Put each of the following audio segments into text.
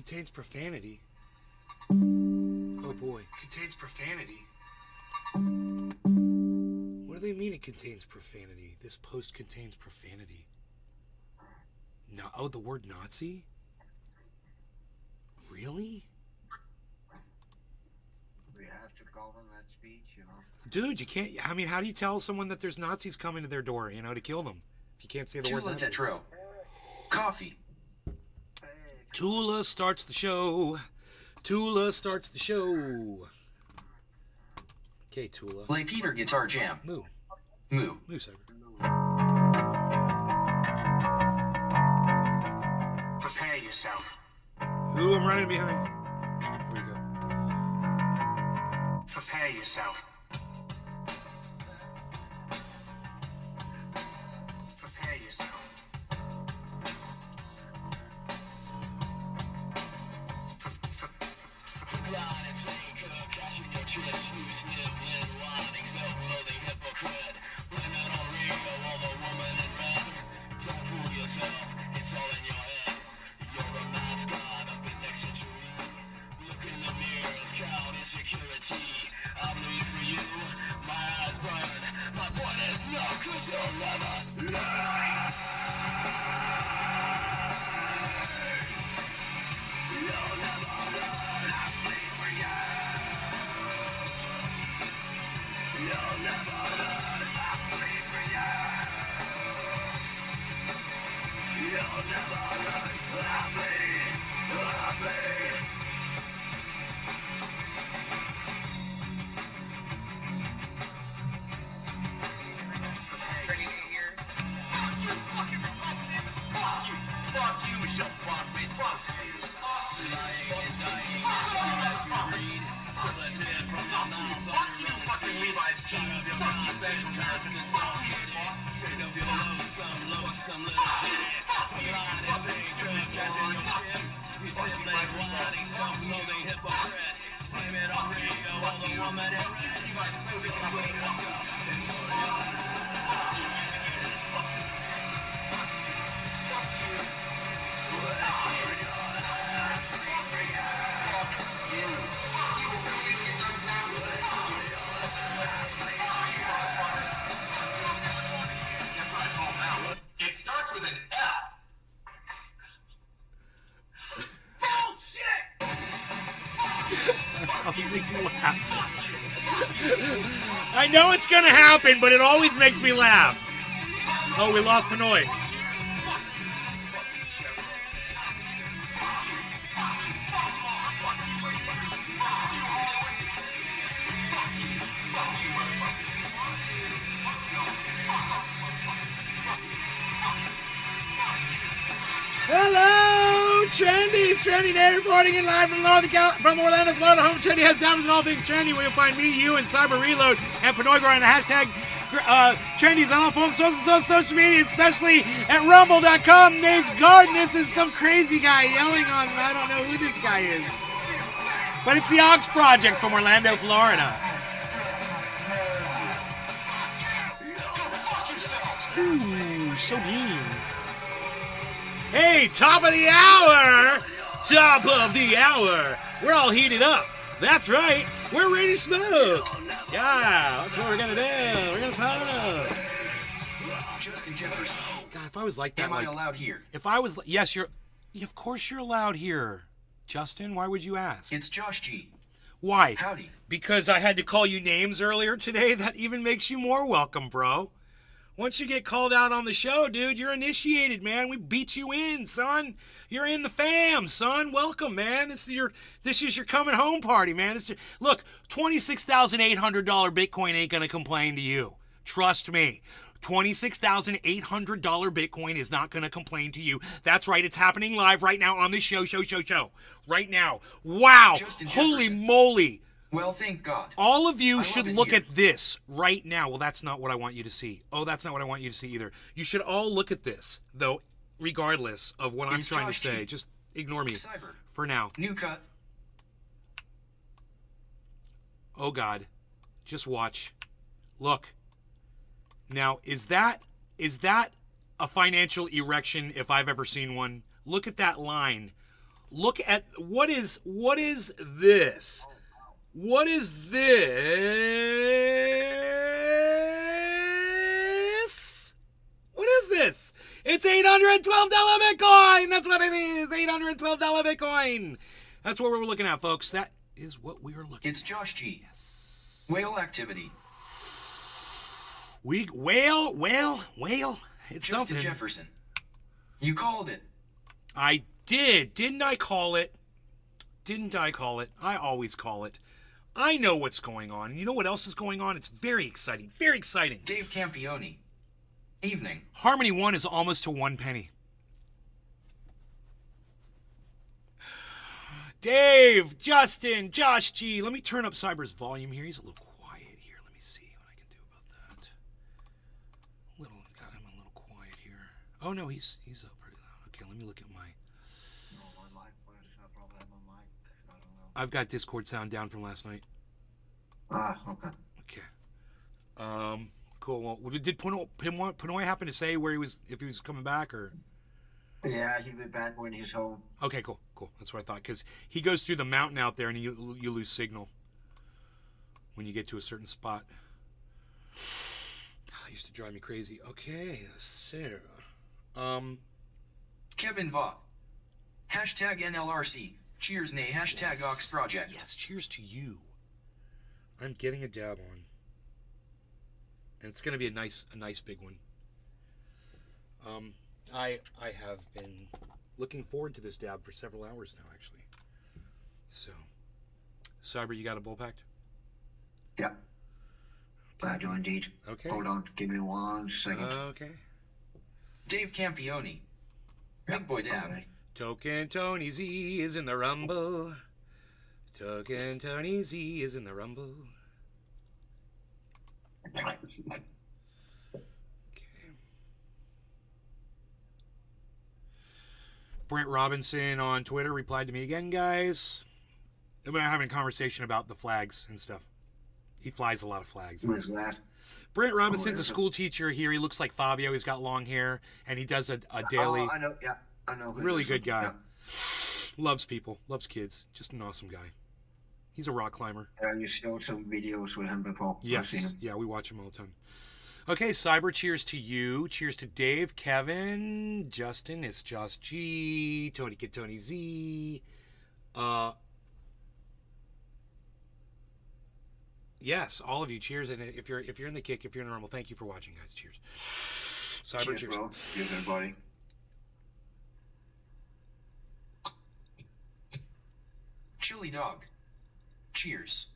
Contains profanity. Oh boy. Contains profanity. What do they mean it contains profanity? This post contains profanity. No, oh, the word Nazi? Really? We have to govern that speech, you know. Dude, you can't. I mean, how do you tell someone that there's Nazis coming to their door, you know, to kill them? If you can't say the word Nazi. Tetro. Coffee. Tula starts the show. Tula starts the show. Okay, Tula. Play Peter Guitar Jam. Moo. Moo. Moo, Cyber. Prepare yourself. Who I'm running behind? Here we go. Prepare yourself. Prepare yourself. It starts with an F. Always makes me laugh. I know it's gonna happen, but it always makes me laugh. Oh, we lost Pinoy. Hello, Trendy! It's Trendy Day reporting in live from Orlando, Florida. Home Trendy has diamonds and all things trendy. Where you'll find me, you, and Cyber Reload and Panoy on the hashtag Trendies on all forms of social media, especially at rumble.com. Nate's Garden. This is some crazy guy yelling on. I don't know who this guy is. But it's the Ox Project from Orlando, Florida. Ooh, so mean. Hey, top of the hour! Top of the hour! We're all heated up. That's right. We're ready to smoke. Yeah, that's what we're gonna do. We're gonna smoke. Justin Jefferson. God, if I was like that, Am I allowed here? If I was, yes, you're. Of course, you're allowed here, Justin. Why would you ask? It's Josh G. Why? Howdy. Because I had to call you names earlier today. That even makes you more welcome, bro. Once you get called out on the show, dude, you're initiated, man. We beat you in, son. You're in the fam, son. Welcome, man. This is your coming home party, man. Look, $26,800 Bitcoin ain't gonna complain to you. Trust me. $26,800 Bitcoin is not gonna complain to you. That's right. It's happening live right now on this show. Right now. Wow. Holy moly. Well, thank God. All of you should look at this right now. Well, that's not what I want you to see. Oh, that's not what I want you to see either. You should all look at this, though, regardless of what I'm trying to say. Just ignore me for now. New cut. Oh, God. Just watch. Look. Now, is that a financial erection if I've ever seen one? Look at that line. Look at what is this? What is this? What is this? It's $812 Bitcoin. That's what it is. $812 Bitcoin. That's what we're looking at, folks. That is what we are looking It's Josh G. Yes. Whale activity. Whale. It's Justin something. Jefferson. You called it. I did. Didn't I call it? I always call it. I know what's going on. And you know what else is going on? It's very exciting. Very exciting. Dave Campione. Evening. Harmony 1 is almost to 1 penny. Dave, Justin, Josh G. Let me turn up Cyber's volume here. He's a little quiet here. Let me see what I can do about that. Got him a little quiet here. Oh no, he's up pretty loud. Okay, let me look at my. No, my mic. What is that problem? My mic. I don't know. I've got Discord sound down from last night. Okay. Okay. Cool. Well, did Pinoy happen to say where he was, if he was coming back, or? Yeah, he'll be back when he's home. Okay, cool. That's what I thought, because he goes through the mountain out there, and you lose signal when you get to a certain spot. It used to drive me crazy. Okay, Sarah. Kevin Vaught. Hashtag NLRC. Cheers, nay. Hashtag Ox Project. Yes, cheers to you. I'm getting a dab on, and it's going to be a nice big one. I have been looking forward to this dab for several hours now, actually. So, Cyber, you got a bull packed? Yep. I do indeed. Okay. Hold on. Give me 1 second. Okay. Dave Campione. Big boy dab. Okay. Token Tony Z is in the rumble. Token Tony Z is in the rumble. Okay. Brent Robinson on Twitter replied to me again, guys. We're having a conversation about the flags and stuff. He flies a lot of flags. Who is that? Brent Robinson's a is it? school teacher here. He looks like Fabio. He's got long hair, and he does a daily. Oh, I know. Yeah, I know. Who Really this good is. guy. Yeah. Loves people. Loves kids. Just an awesome guy. He's a rock climber. You showed some videos with him before. I've seen Yes. him. Yeah, we watch him all the time. Okay, Cyber, cheers to you. Cheers to Dave, Kevin, Justin, it's Josh G, Tony Kid Tony Z. Yes, all of you, cheers. And if you're in the kick, if you're in the rumble, thank you for watching, guys. Cheers. Cyber, cheers. Bro. Cheers, everybody. Chili dog. Cheers.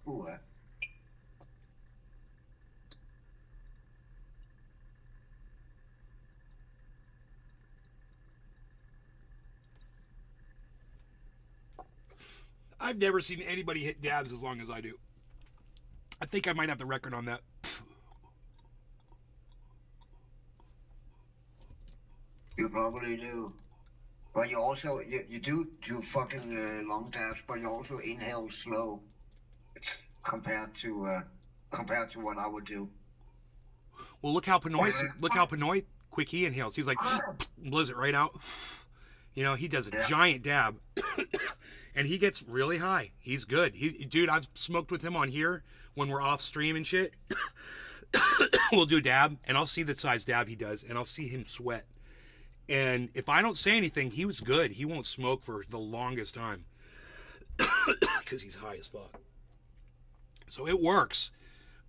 Ooh, I've never seen anybody hit dabs as long as I do. I think I might have the record on that. You probably do. But you also, you do fucking long dabs, but you also inhale slow compared to what I would do. Well, look how Pinoy quick he inhales. He's like, blows it right out. You know, he does a giant dab. And he gets really high. He's good. Dude, I've smoked with him on here when we're off stream and shit. We'll do a dab, and I'll see the size dab he does, and I'll see him sweat. And if I don't say anything, he was good. He won't smoke for the longest time because he's high as fuck. So it works,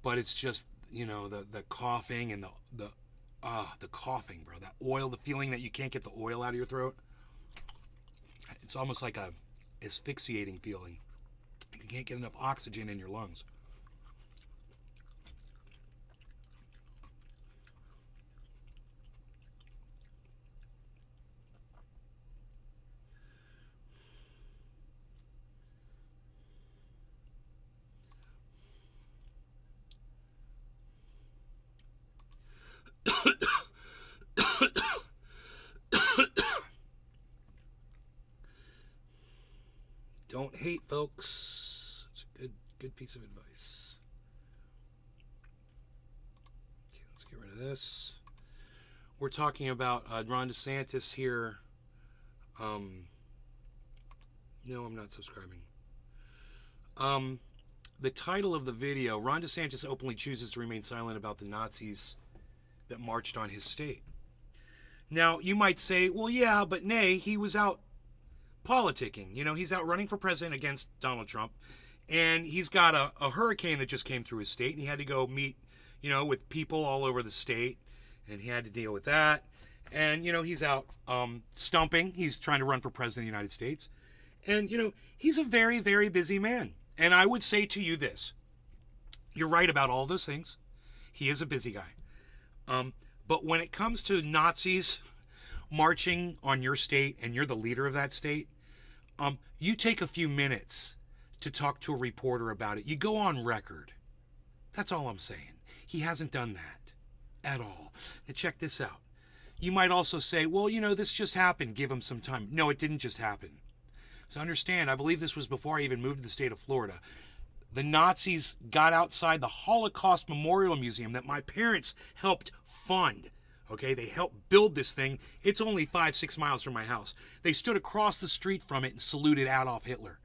but it's just, you know, the coughing and the coughing, bro. That oil, the feeling that you can't get the oil out of your throat. It's almost like a asphyxiating feeling. You can't get enough oxygen in your lungs. Don't hate, folks. It's a good piece of advice. Okay, let's get rid of this. We're talking about Ron DeSantis here. No, I'm not subscribing. The title of the video, Ron DeSantis openly chooses to remain silent about the Nazis that marched on his state. Now, you might say, well, yeah, but nay, he was out politicking. You know, he's out running for president against Donald Trump, and he's got a hurricane that just came through his state, and he had to go meet, you know, with people all over the state, and he had to deal with that. And, you know, he's out stumping. He's trying to run for president of the United States. And, you know, he's a very, very busy man. And I would say to you this. You're right about all those things. He is a busy guy. But when it comes to Nazis marching on your state, and you're the leader of that state, you take a few minutes to talk to a reporter about it. You go on record. That's all I'm saying. He hasn't done that at all. Now check this out. You might also say, well, you know, this just happened. Give him some time. No, it didn't just happen. So understand, I believe this was before I even moved to the state of Florida. The Nazis got outside the Holocaust Memorial Museum that my parents helped fund. Okay, they helped build this thing. It's only 5-6 miles from my house. They stood across the street from it and saluted Adolf Hitler.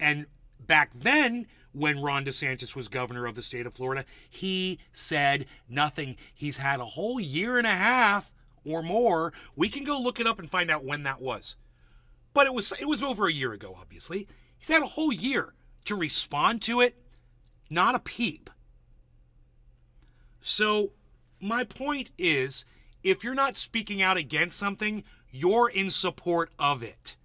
And back then, when Ron DeSantis was governor of the state of Florida, he said nothing. He's had a whole year and a half or more. We can go look it up and find out when that was. But it was over a year ago, obviously. He's had a whole year to respond to it. Not a peep. So my point is, if you're not speaking out against something, you're in support of it.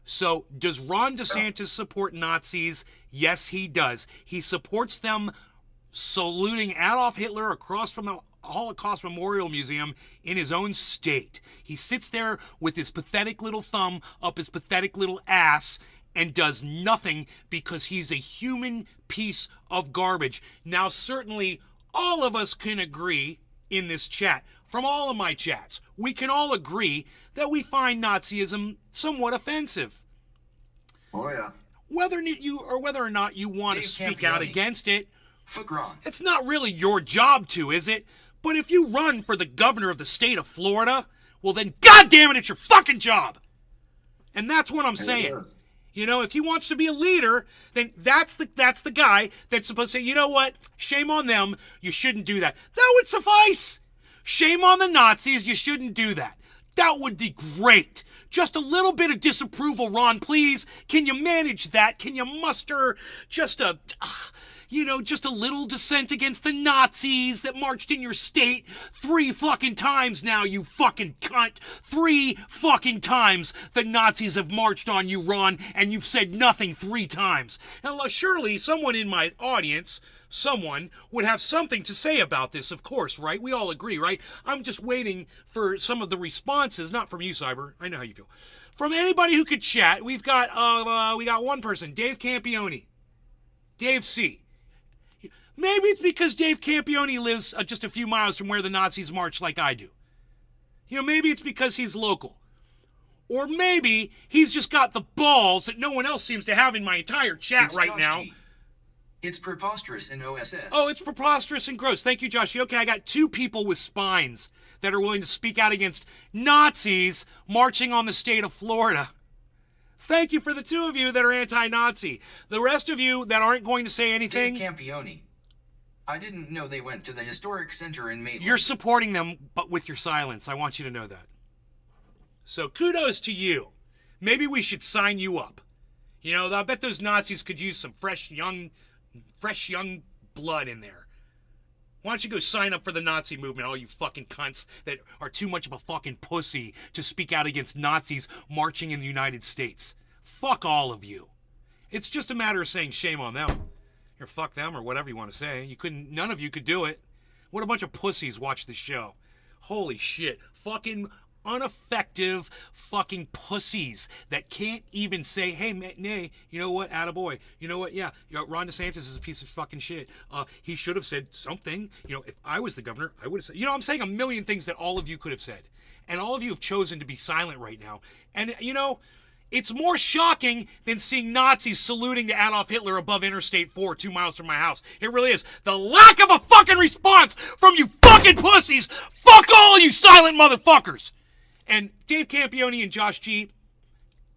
So does Ron DeSantis support Nazis? Yes, he does. He supports them saluting Adolf Hitler across from the Holocaust Memorial Museum in his own state. He sits there with his pathetic little thumb up his pathetic little ass and does nothing because he's a human piece of garbage. Now, certainly, all of us can agree in this chat, from all of my chats, we can all agree that we find Nazism somewhat offensive. Oh, yeah. Whether or not you want to speak out against it, it's not really your job to, is it? But if you run for the governor of the state of Florida, well then, goddamn it, it's your fucking job. And that's what I'm saying. Yeah. You know, if he wants to be a leader, then that's the guy that's supposed to say, you know what, shame on them, you shouldn't do that. That would suffice. Shame on the Nazis, you shouldn't do that. That would be great. Just a little bit of disapproval, Ron, please. Can you manage that? Can you muster just a little dissent against the Nazis that marched in your state 3 fucking times now, you fucking cunt. 3 fucking times the Nazis have marched on you, Ron, and you've said nothing 3 times. Now, surely someone in my audience, someone would have something to say about this, of course, right? We all agree, right? I'm just waiting for some of the responses, not from you, Cyber. I know how you feel. From anybody who could chat. We got one person, Dave Campione. Dave C. Maybe it's because Dave Campione lives just a few miles from where the Nazis march like I do. You know, maybe it's because he's local. Or maybe he's just got the balls that no one else seems to have in my entire chat right now. It's preposterous in OSS. Oh, it's preposterous and gross. Thank you, Josh. Okay, I got 2 people with spines that are willing to speak out against Nazis marching on the state of Florida. Thank you for the 2 of you that are anti-Nazi. The rest of you that aren't going to say anything... Dave Campione. I didn't know they went to the historic center in Maitland. You're supporting them, but with your silence. I want you to know that. So kudos to you. Maybe we should sign you up. You know, I bet those Nazis could use some fresh young blood in there. Why don't you go sign up for the Nazi movement, all you fucking cunts that are too much of a fucking pussy to speak out against Nazis marching in the United States. Fuck all of you. It's just a matter of saying shame on them. Or fuck them, or whatever you want to say. None of you could do it. What a bunch of pussies watch this show. Holy shit. Fucking ineffective fucking pussies that can't even say, hey, nay, you know what, attaboy. You know what, yeah, Ron DeSantis is a piece of fucking shit. He should have said something. You know, if I was the governor, I would have said, I'm saying a million things that all of you could have said. And all of you have chosen to be silent right now. And, It's more shocking than seeing Nazis saluting to Adolf Hitler above Interstate 4 2 miles from my house. It really is. The lack of a fucking response from you fucking pussies. Fuck all you silent motherfuckers. And Dave Campione and Josh G,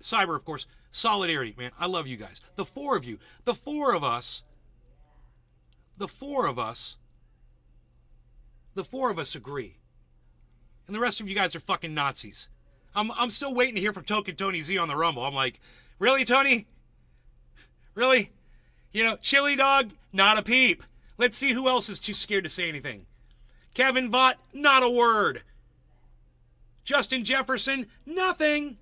Cyber, of course, solidarity, man. I love you guys. The four of you. The four of us agree. And the rest of you guys are fucking Nazis. I'm still waiting to hear from Token Tony Z on the Rumble. I'm like, really, Tony? Really? You know, Chili Dog, not a peep. Let's see who else is too scared to say anything. Kevin Vaught, not a word. Justin Jefferson, nothing.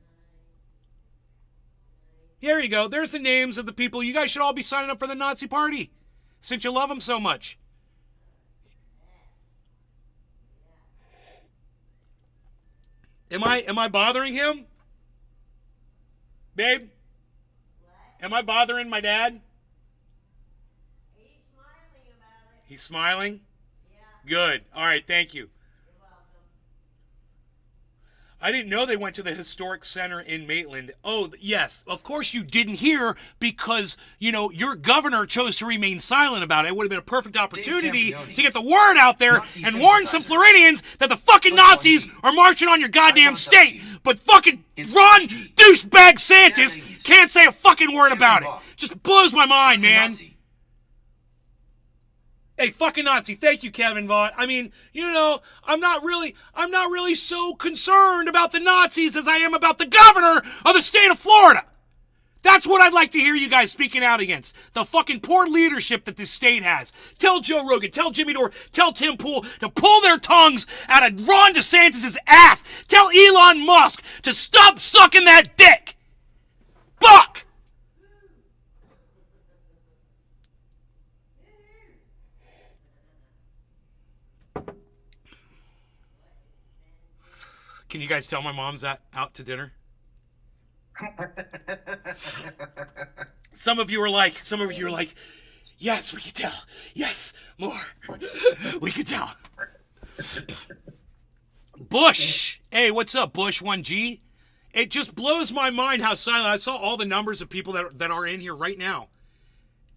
There you go. There's the names of the people. You guys should all be signing up for the Nazi Party since you love them so much. Am I bothering him? Babe? What? Am I bothering my dad? He's smiling about it. He's smiling? Yeah. Good. All right, thank you. You're welcome. I didn't know they went to the Historic Center in Maitland. Oh, yes. Of course you didn't hear because, you know, your governor chose to remain silent about it. It would have been a perfect opportunity to get the word out there and warn some Floridians that the fucking Nazis are marching on your goddamn state. But fucking Ron douchebag Santis can't say a fucking word about it. Just blows my mind, man. Hey, fucking Nazi. Thank you, Kevin Vaught. I mean, you know, I'm not really so concerned about the Nazis as I am about the governor of the state of Florida. That's what I'd like to hear you guys speaking out against. The fucking poor leadership that this state has. Tell Joe Rogan, tell Jimmy Dore, tell Tim Pool to pull their tongues out of Ron DeSantis' ass. Tell Elon Musk to stop sucking that dick. Fuck! Can you guys tell my mom's out to dinner? Some of you are like, yes, we can tell. Yes, more. We can tell. Bush. Hey, what's up, Bush 1G? It just blows my mind how silent. I saw all the numbers of people that are in here right now.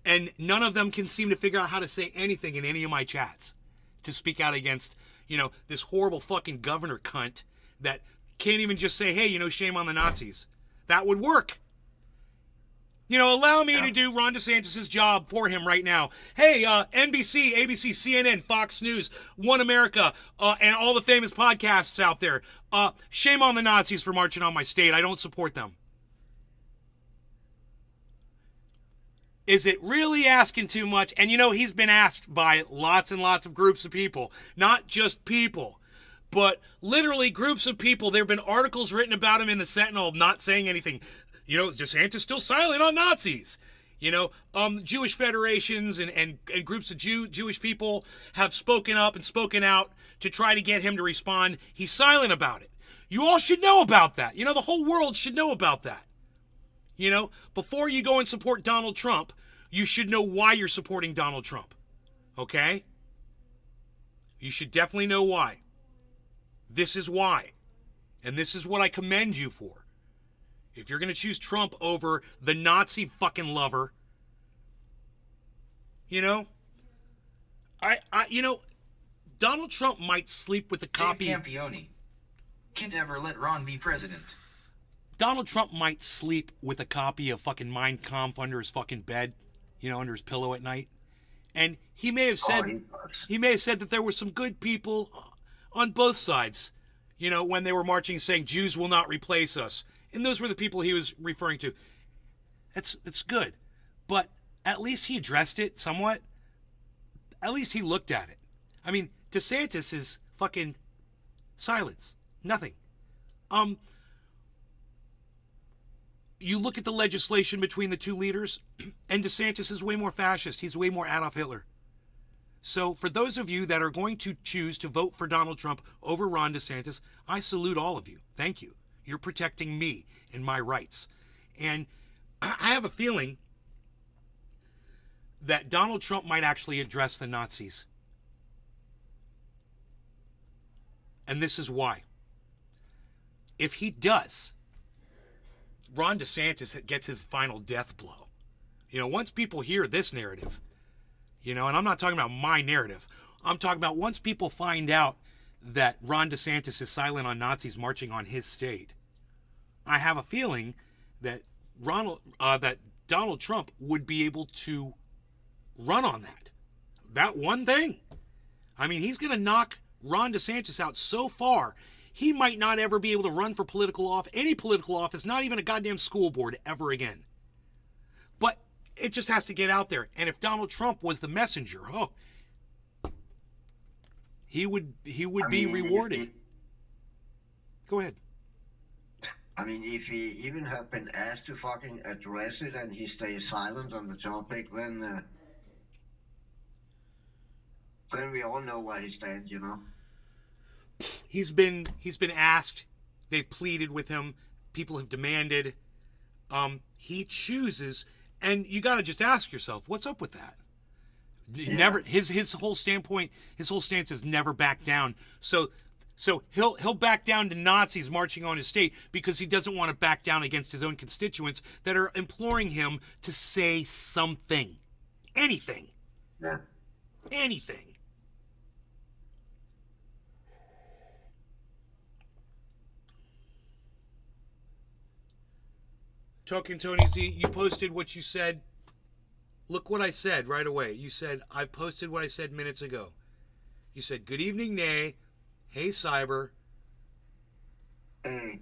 And none of them can seem to figure out how to say anything in any of my chats to speak out against, you know, this horrible fucking governor cunt that can't even just say, hey, you know, shame on the Nazis. That would work. You know, allow me to do Ron DeSantis' job for him right now. Hey, NBC, ABC, CNN, Fox News, One America, and all the famous podcasts out there. Shame on the Nazis for marching on my state. I don't support them. Is it really asking too much? And you know, he's been asked by lots and lots of groups of people, not just people. But literally groups of people. There have been articles written about him in the Sentinel not saying anything. You know, DeSantis still silent on Nazis. You know, Jewish federations and groups of Jewish people have spoken up and spoken out to try to get him to respond. He's silent about it. You all should know about that. You know, the whole world should know about that. You know, before you go and support Donald Trump, you should know why you're supporting Donald Trump. Okay? You should definitely know why. This is why. And this is what I commend you for. If you're going to choose Trump over the Nazi fucking lover, you know, you know, Donald Trump might sleep with a copy. Dave Campione. Can't ever let Ron be president. Donald Trump might sleep with a copy of fucking Mein Kampf under his fucking bed, you know, under his pillow at night. And he may have said, that there were some good people on both sides, you know, when they were marching saying Jews will not replace us. And those were the people he was referring to. That's good. But at least he addressed it somewhat. At least he looked at it. I mean, DeSantis is fucking silence. Nothing. You look at the legislation between the two leaders, and DeSantis is way more fascist. He's way more Adolf Hitler. So for those of you that are going to choose to vote for Donald Trump over Ron DeSantis, I salute all of you. Thank you. You're protecting me and my rights. And I have a feeling that Donald Trump might actually address the Nazis. And this is why. If he does, Ron DeSantis gets his final death blow. You know, once people hear this narrative, you know, and I'm not talking about my narrative. I'm talking about once people find out that Ron DeSantis is silent on Nazis marching on his state, I have a feeling that that Donald Trump would be able to run on that. That one thing. I mean, he's going to knock Ron DeSantis out so far, he might not ever be able to run for any political office, not even a goddamn school board ever again. But it just has to get out there. And if Donald Trump was the messenger, he would be rewarded. Go ahead. I mean, if he even have been asked to fucking address it and he stays silent on the topic, then we all know where he stands, you know. He's been asked. They've pleaded with him. People have demanded. He chooses, and you got to just ask yourself, what's up with that? Yeah. Never his whole standpoint, his whole stance is never back down. So he'll back down to Nazis marching on his state because he doesn't want to back down against his own constituents that are imploring him to say something, anything, anything. Token Tony Z, you posted what you said. Look what I said right away. You said, I posted what I said minutes ago. You said, good evening, Nay. Hey, Cyber. Hey,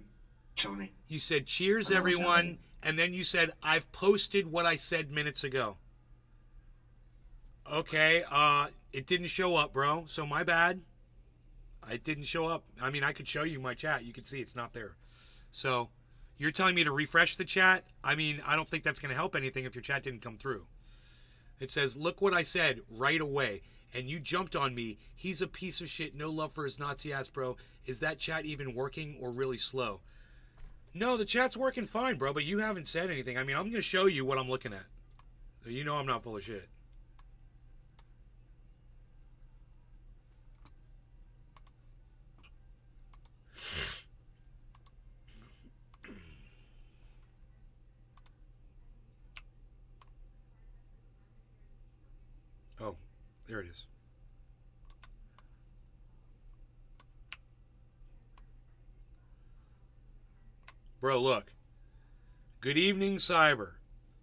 Tony. You said, cheers, everyone. And then you said, I've posted what I said minutes ago. Okay, it didn't show up, bro. So my bad. It didn't show up. I mean, I could show you my chat. You can see it's not there. So you're telling me to refresh the chat? I mean, I don't think that's going to help anything if your chat didn't come through. It says, look what I said right away. And you jumped on me. He's a piece of shit. No love for his Nazi ass, bro. Is that chat even working or really slow? No, the chat's working fine, bro, but you haven't said anything. I mean, I'm going to show you what I'm looking at. So you know I'm not full of shit. Oh, there it is. Bro, look. Good evening, Cyber.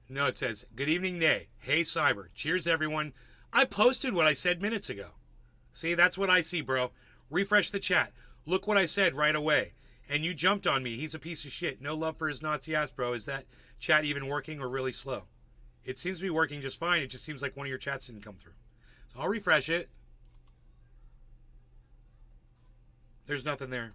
No, it says, good evening, Nay. Hey, Cyber. Cheers, everyone. I posted what I said minutes ago. See, that's what I see, bro. Refresh the chat. Look what I said right away. And you jumped on me. He's a piece of shit. No love for his Nazi ass, bro. Is that chat even working or really slow? It seems to be working just fine. It just seems like one of your chats didn't come through. So I'll refresh it. There's nothing there.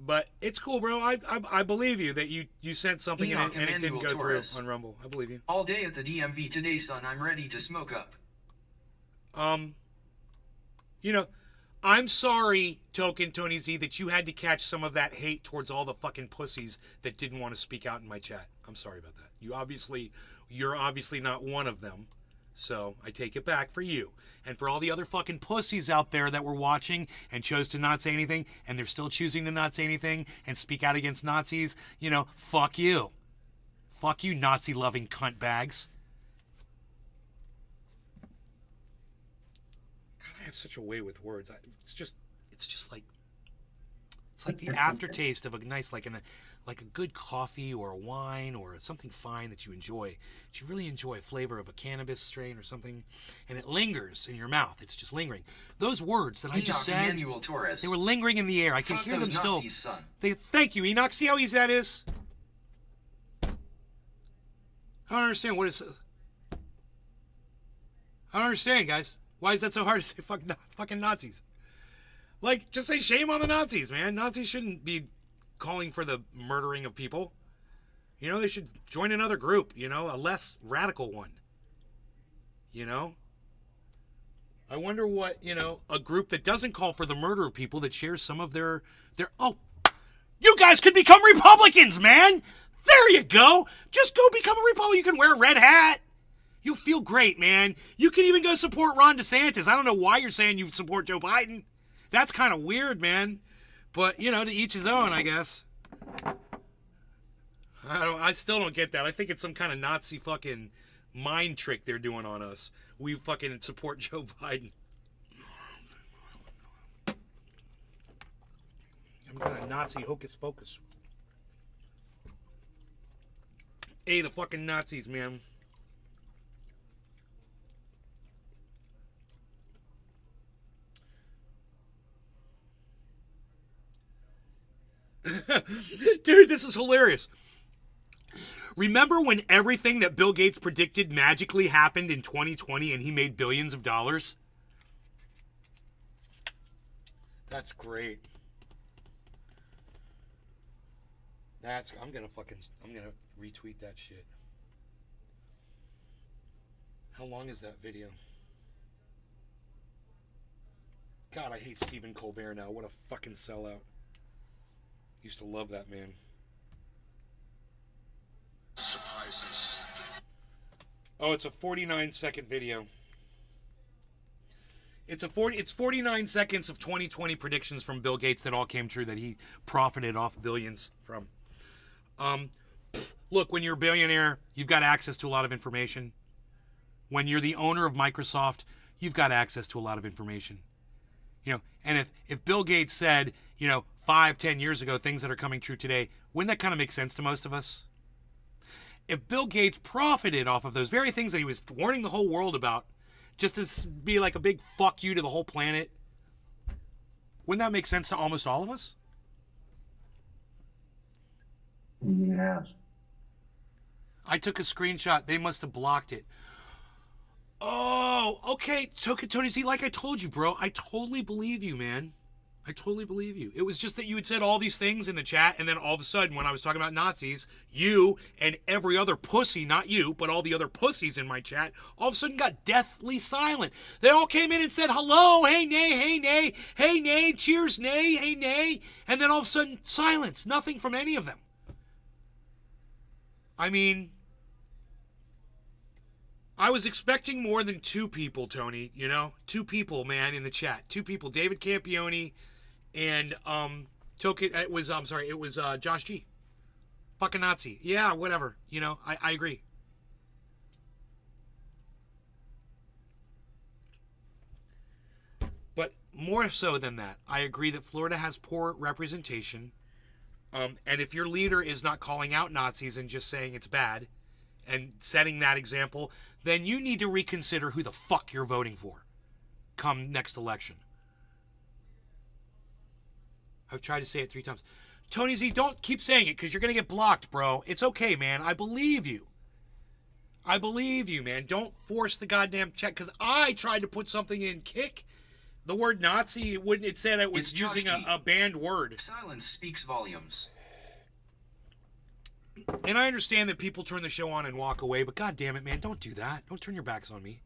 But it's cool, bro. I believe you that you sent something and it didn't go through on Rumble. I believe you. All day at the DMV today, son. I'm ready to smoke up. You know, I'm sorry, Token Tony Z, that you had to catch some of that hate towards all the fucking pussies that didn't want to speak out in my chat. I'm sorry about that. You're obviously not one of them. So I take it back for you. And for all the other fucking pussies out there that were watching and chose to not say anything, and they're still choosing to not say anything and speak out against Nazis, you know, fuck you. Fuck you, Nazi-loving cunt bags. God, I have such a way with words. It's just like the aftertaste of a nice, like a good coffee or a wine or something fine that you enjoy. That you really enjoy a flavor of a cannabis strain or something, and it lingers in your mouth. It's just lingering. Those words that I just said, they were lingering in the air. I can hear them still. Nazis, son. Thank you, Enoch. See how easy that is? I don't understand. I don't understand, guys. Why is that so hard to say fucking Nazis? Like, just say shame on the Nazis, man. Nazis shouldn't be calling for the murdering of people. You know, they should join another group, you know, a less radical one. You know? I wonder what, you know, a group that doesn't call for the murder of people, that shares some of their oh, you guys could become Republicans, man! There you go! Just go become a Republican. You can wear a red hat. You'll feel great, man. You can even go support Ron DeSantis. I don't know why you're saying you support Joe Biden. That's kind of weird, man. But, you know, to each his own, I guess. I still don't get that. I think it's some kind of Nazi fucking mind trick they're doing on us. We fucking support Joe Biden. I'm kind of Nazi hocus pocus. Hey, the fucking Nazis, man. Dude, this is hilarious. Remember when everything that Bill Gates predicted magically happened in 2020 and he made billions of dollars? That's great. I'm gonna retweet that shit. How long is that video? God, I hate Stephen Colbert now. What a fucking sellout. Used to love that man. Surprises. Oh, it's a 49-second video. It's 49 seconds of 2020 predictions from Bill Gates that all came true, that he profited off billions from. Look, when you're a billionaire, you've got access to a lot of information. When you're the owner of Microsoft, you've got access to a lot of information. You know, and if Bill Gates said, 5-10 years ago, things that are coming true today, wouldn't that kind of make sense to most of us? If Bill Gates profited off of those very things that he was warning the whole world about, just to be like a big fuck you to the whole planet, wouldn't that make sense to almost all of us? Yeah. I took a screenshot. They must have blocked it. Oh, okay. Tony Z, like I told you, bro, I totally believe you, man. I totally believe you. It was just that you had said all these things in the chat, and then all of a sudden, when I was talking about Nazis, you and every other pussy, not you, but all the other pussies in my chat, all of a sudden got deathly silent. They all came in and said, hello, hey, nay, hey, nay, hey, nay, cheers, nay, hey, nay, and then all of a sudden, silence. Nothing from any of them. I mean, I was expecting more than two people, Tony, 2 people, man, in the chat. 2 people, David Campione and it was Josh G. Fucking Nazi. Yeah, whatever. I agree. But more so than that, I agree that Florida has poor representation. And if your leader is not calling out Nazis and just saying it's bad and setting that example, then you need to reconsider who the fuck you're voting for come next election. I've tried to say it 3 times. Tony Z, don't keep saying it because you're going to get blocked, bro. It's okay, man. I believe you. I believe you, man. Don't force the goddamn check, because I tried to put something in kick. The word Nazi, it said it was using a banned word. Silence speaks volumes. And I understand that people turn the show on and walk away, but god damn it, man, don't do that. Don't turn your backs on me.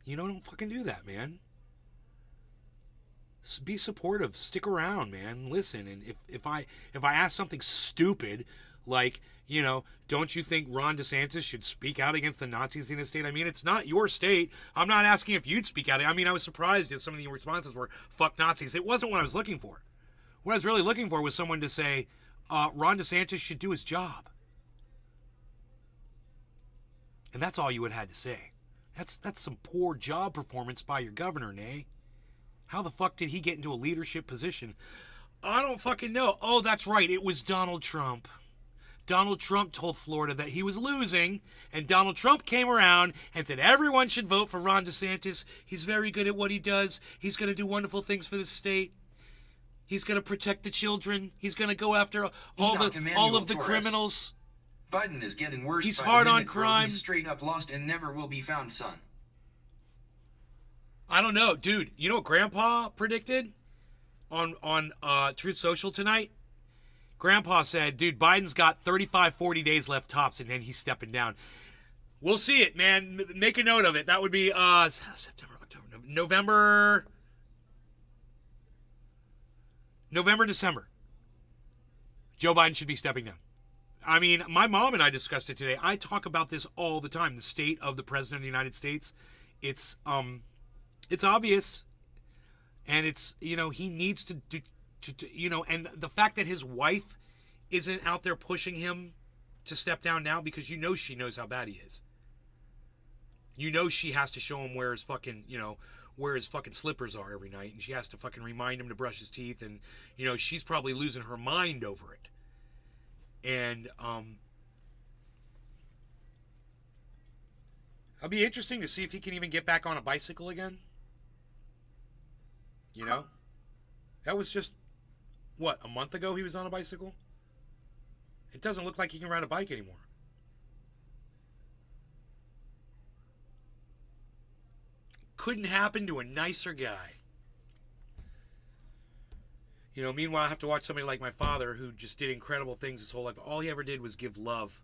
Don't fucking do that, man. Be supportive. Stick around, man. Listen, and if I ask something stupid, like, don't you think Ron DeSantis should speak out against the Nazis in his state? I mean, it's not your state. I'm not asking if you'd speak out. I mean, I was surprised if some of the responses were, fuck Nazis. It wasn't what I was looking for. What I was really looking for was someone to say, Ron DeSantis should do his job. And that's all you would have had to say. That's some poor job performance by your governor, Nay. How the fuck did he get into a leadership position? I don't fucking know. Oh, that's right. It was Donald Trump. Donald Trump told Florida that he was losing, and Donald Trump came around and said everyone should vote for Ron DeSantis. He's very good at what he does. He's going to do wonderful things for the state. He's going to protect the children. He's going to go after all of the criminals. Biden is getting worse. He's by the hard on minute, bro. crime. He's straight up lost and never will be found, son. I don't know, dude. You know what Grandpa predicted on Truth Social tonight? Grandpa said, dude, Biden's got 35, 40 days left tops, and then he's stepping down. We'll see it, man. Make a note of it. That would be September, October, November, December. Joe Biden should be stepping down. I mean, my mom and I discussed it today. I talk about this all the time. The state of the President of the United States. It's obvious. And it's, he needs to and the fact that his wife isn't out there pushing him to step down now because you know she knows how bad he is. You know she has to show him where his fucking, where his fucking slippers are every night, and she has to fucking remind him to brush his teeth, and, she's probably losing her mind over it. And, it'll be interesting to see if he can even get back on a bicycle again. That was just, a month ago he was on a bicycle? It doesn't look like he can ride a bike anymore. Couldn't happen to a nicer guy. Meanwhile, I have to watch somebody like my father who just did incredible things his whole life. All he ever did was give love.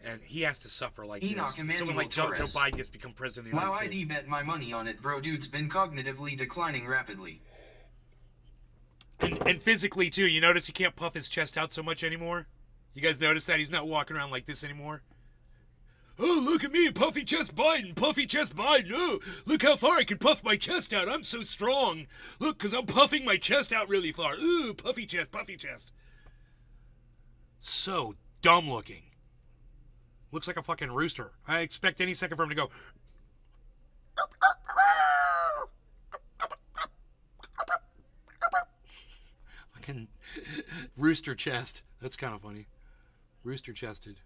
And he has to suffer like Enoch this. Emmanuel Someone like Joe Torres. Biden gets to become president of the Wow, United States. ID bet my money on it, bro. Dude's been cognitively declining rapidly. And physically, too. You notice he can't puff his chest out so much anymore? You guys notice that? He's not walking around like this anymore? Oh, look at me, puffy chest Biden, puffy chest Biden. Oh, look how far I can puff my chest out. I'm so strong. Look, because I'm puffing my chest out really far. Ooh, puffy chest, puffy chest. So dumb looking. Looks like a fucking rooster. I expect any second for him to go. Fucking rooster chest. That's kind of funny. Rooster chested.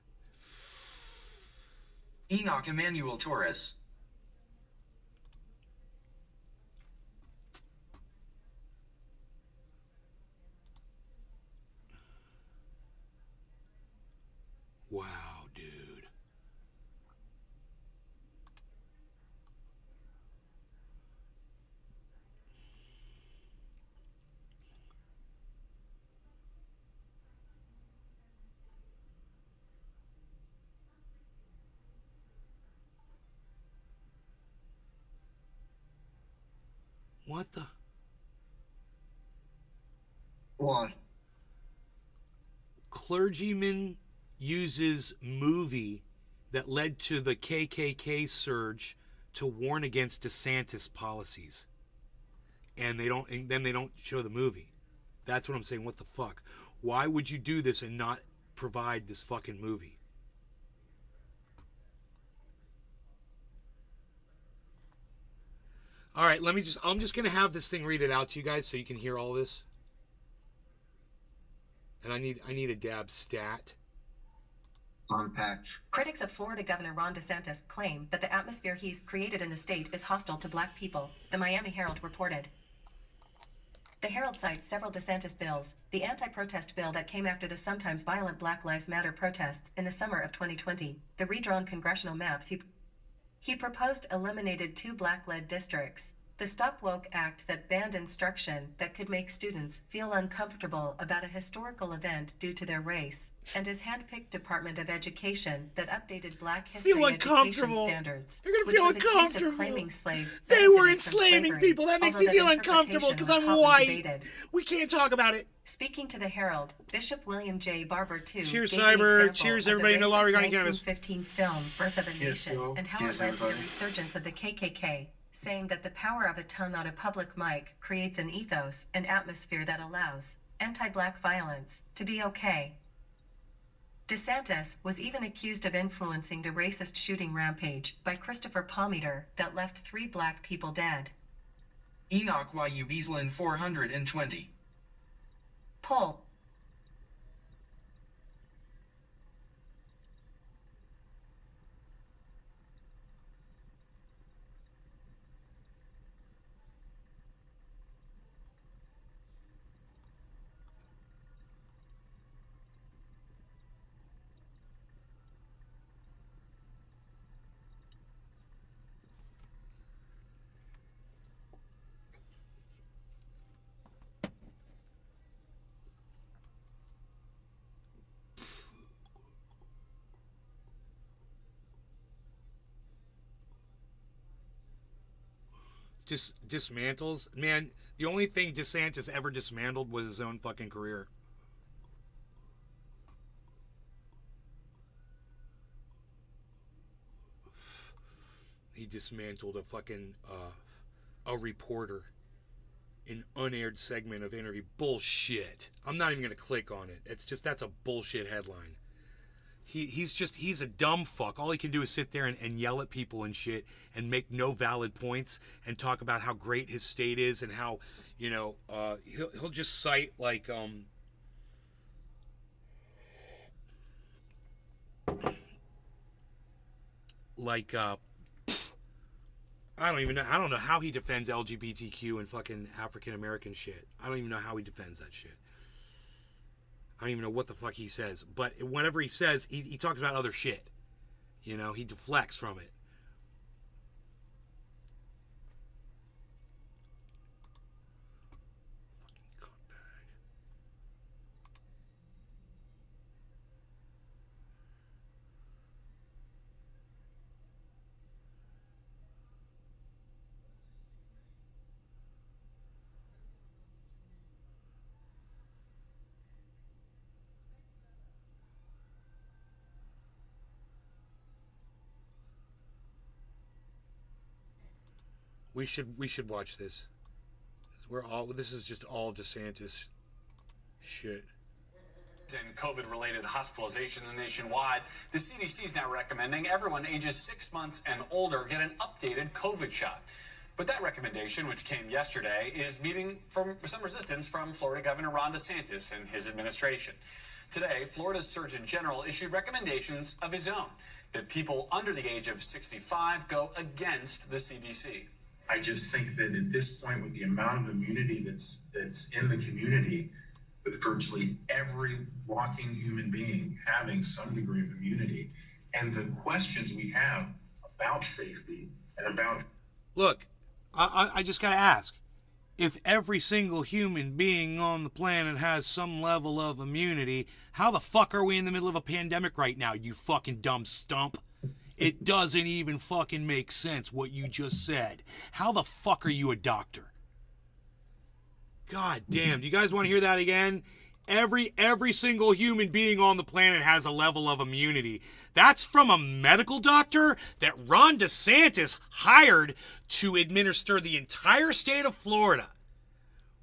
Enoch Emmanuel Torres. Wow, dude. What the? What? Clergyman uses movie that led to the KKK surge to warn against DeSantis policies. And then they don't show the movie. That's what I'm saying. What the fuck? Why would you do this and not provide this fucking movie? All right, I'm just going to have this thing read it out to you guys so you can hear all this. And I need a dab stat. Unpacked. Critics of Florida Governor Ron DeSantis claim that the atmosphere he's created in the state is hostile to black people, the Miami Herald reported. The Herald cites several DeSantis bills, the anti-protest bill that came after the sometimes violent Black Lives Matter protests in the summer of 2020, the redrawn congressional maps he proposed eliminated 2 black-led districts, the Stop Woke Act that banned instruction that could make students feel uncomfortable about a historical event due to their race, and his hand-picked Department of Education that updated black history education standards, You're gonna which feel was accused of uncomfortable. claiming slaves They were benefited from enslaving slavery, people. That makes me although feel that uncomfortable because I'm interpretation was hotly white. debated. We can't talk about it. Speaking to the Herald, Bishop William J. Barber II Cheers, gave the Cyber. example Cheers, of everybody. the No law racist regarding cannabis. 1915 film Birth of a Yes, Nation Bill. and how Yes, it led to the everybody. resurgence of the KKK, saying that the power of a tongue on a public mic creates an ethos and atmosphere that allows anti-black violence to be okay. DeSantis was even accused of influencing the racist shooting rampage by Christopher Palmeter that left 3 black people dead. Enoch YU Beaslin 420. Pull. Dismantles. Man, the only thing DeSantis ever dismantled was his own fucking career. He dismantled a fucking a reporter, an unaired segment of interview. Bullshit. I'm not even gonna click on it. It's just, that's a bullshit headline. he's a dumb fuck. All he can do is sit there and yell at people and shit and make no valid points and talk about how great his state is and how, he'll just cite like I don't know how he defends LGBTQ and fucking African American shit. I don't even know how he defends that shit. I don't even know what the fuck he says. But whenever he says, he talks about other shit. He deflects from it. Fucking cuntbag. We should watch this. This is just all DeSantis shit. And COVID-related hospitalizations nationwide, the CDC is now recommending everyone ages 6 months and older get an updated COVID shot. But that recommendation, which came yesterday, is meeting some resistance from Florida Governor Ron DeSantis and his administration. Today, Florida's Surgeon General issued recommendations of his own that people under the age of 65 go against the CDC. I just think that at this point, with the amount of immunity that's in the community, with virtually every walking human being having some degree of immunity, and the questions we have about safety and about... Look, I just gotta ask, if every single human being on the planet has some level of immunity, how the fuck are we in the middle of a pandemic right now, you fucking dumb stump? It doesn't even fucking make sense what you just said. How the fuck are you a doctor? God damn, do you guys want to hear that again? Every single human being on the planet has a level of immunity. That's from a medical doctor that Ron DeSantis hired to administer the entire state of Florida.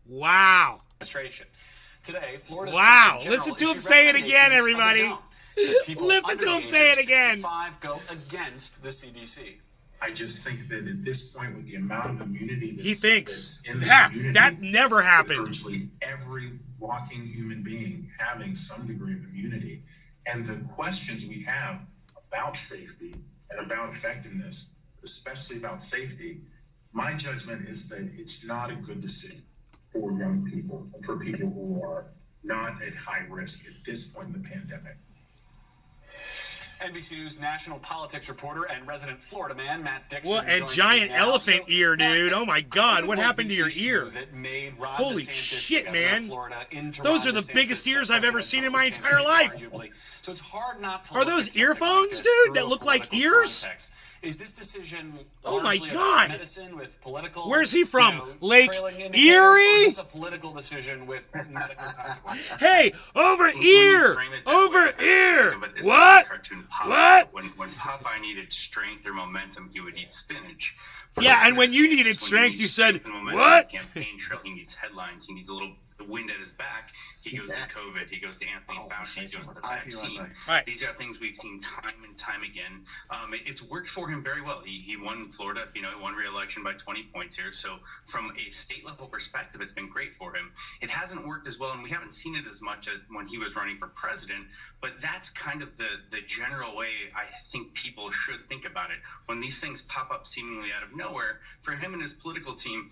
Wow. Today, Florida's wow. Surgeon General Listen to him issued say it again, recommendations of everybody. his own. Listen to him say it again. 65 go against the CDC. I just think that at this point, with the amount of immunity that's in the community, that never happened. Virtually every walking human being having some degree of immunity, and the questions we have about safety and about effectiveness, especially about safety, my judgment is that it's not a good decision for young people, for people who are not at high risk at this point in the pandemic. NBC News national politics reporter and resident Florida man Matt Dixon. Well, and giant elephant ear, dude. Oh my God, what happened to your ear? Holy shit, man. Those are the biggest ears I've ever seen in my entire life. So it's hard not to. Are those earphones, dude, that look like ears? Is this decision oh my God. medicine with political? Where's he from? Lake Erie? It's a political decision with medical consequences. Hey, over here! Over here! What? What? When Popeye needed strength or momentum, he would eat spinach. Yeah, and when you needed strength, you said, what? Campaign trail, he needs headlines. He needs a little wind at his back. He goes to COVID. He goes to Anthony Fauci. He goes to the vaccine. Right. These are things we've seen time and time again. It's worked for him very well. He won Florida. He won re-election by 20 points here. So from a state level perspective, it's been great for him. It hasn't worked as well, and we haven't seen it as much as when he was running for president. But that's kind of the general way I think people should think about it. When these things pop up seemingly out of nowhere, for him and his political team,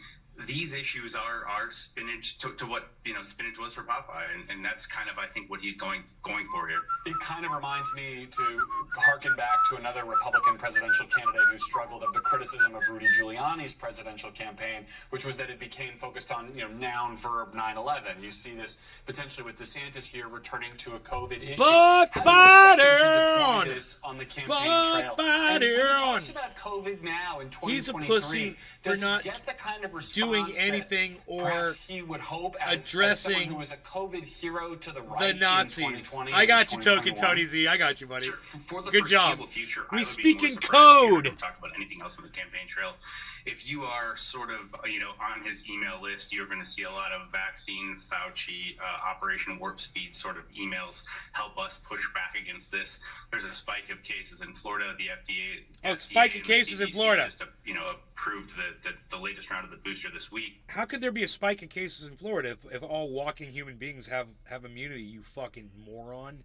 these issues are spinach to what spinach was for Popeye, and that's kind of I think what he's going for here. It kind of reminds me to harken back to another Republican presidential candidate who struggled of the criticism of Rudy Giuliani's presidential campaign, which was that it became focused on noun verb 9/11. You see this potentially with DeSantis here returning to a COVID issue. Buck Biden this on the campaign trail. And when he talks about COVID now in 2023, he's a pussy for not get the kind of response doing doing response that anything or perhaps he would hope as addressing someone who was a COVID hero to the right the in Nazis. 2020 I got you, and Token 2021. Tony Z. I got you, buddy. Sure. For the Good job. foreseeable future, We I would speak be more in surprised if you're not code. gonna talk about anything else on the campaign trail. If you are sort of, on his email list, you're going to see a lot of vaccine, Fauci, Operation Warp Speed sort of emails. Help us push back against this. There's a spike of cases in Florida. The FDA. A spike of and the cases in CDC Florida. Just, approved the latest round of the booster this week. How could there be a spike in cases in Florida if all walking human beings have immunity? You fucking moron.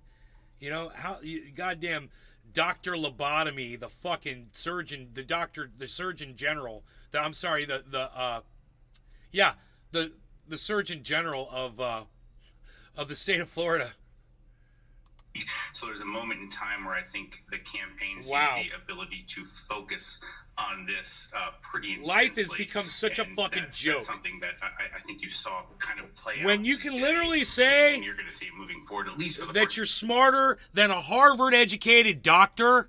Goddamn Dr. Lobotomy, the fucking surgeon, the Surgeon General. The Surgeon General of the state of Florida. So there's a moment in time where I think the campaign sees Wow. the ability to focus on this pretty intensely. Life has become such a fucking joke. That's something that I think you saw kind of play out. When you can today, literally say and you're going to see it moving forward, at least for the that first you're smarter than a Harvard-educated doctor.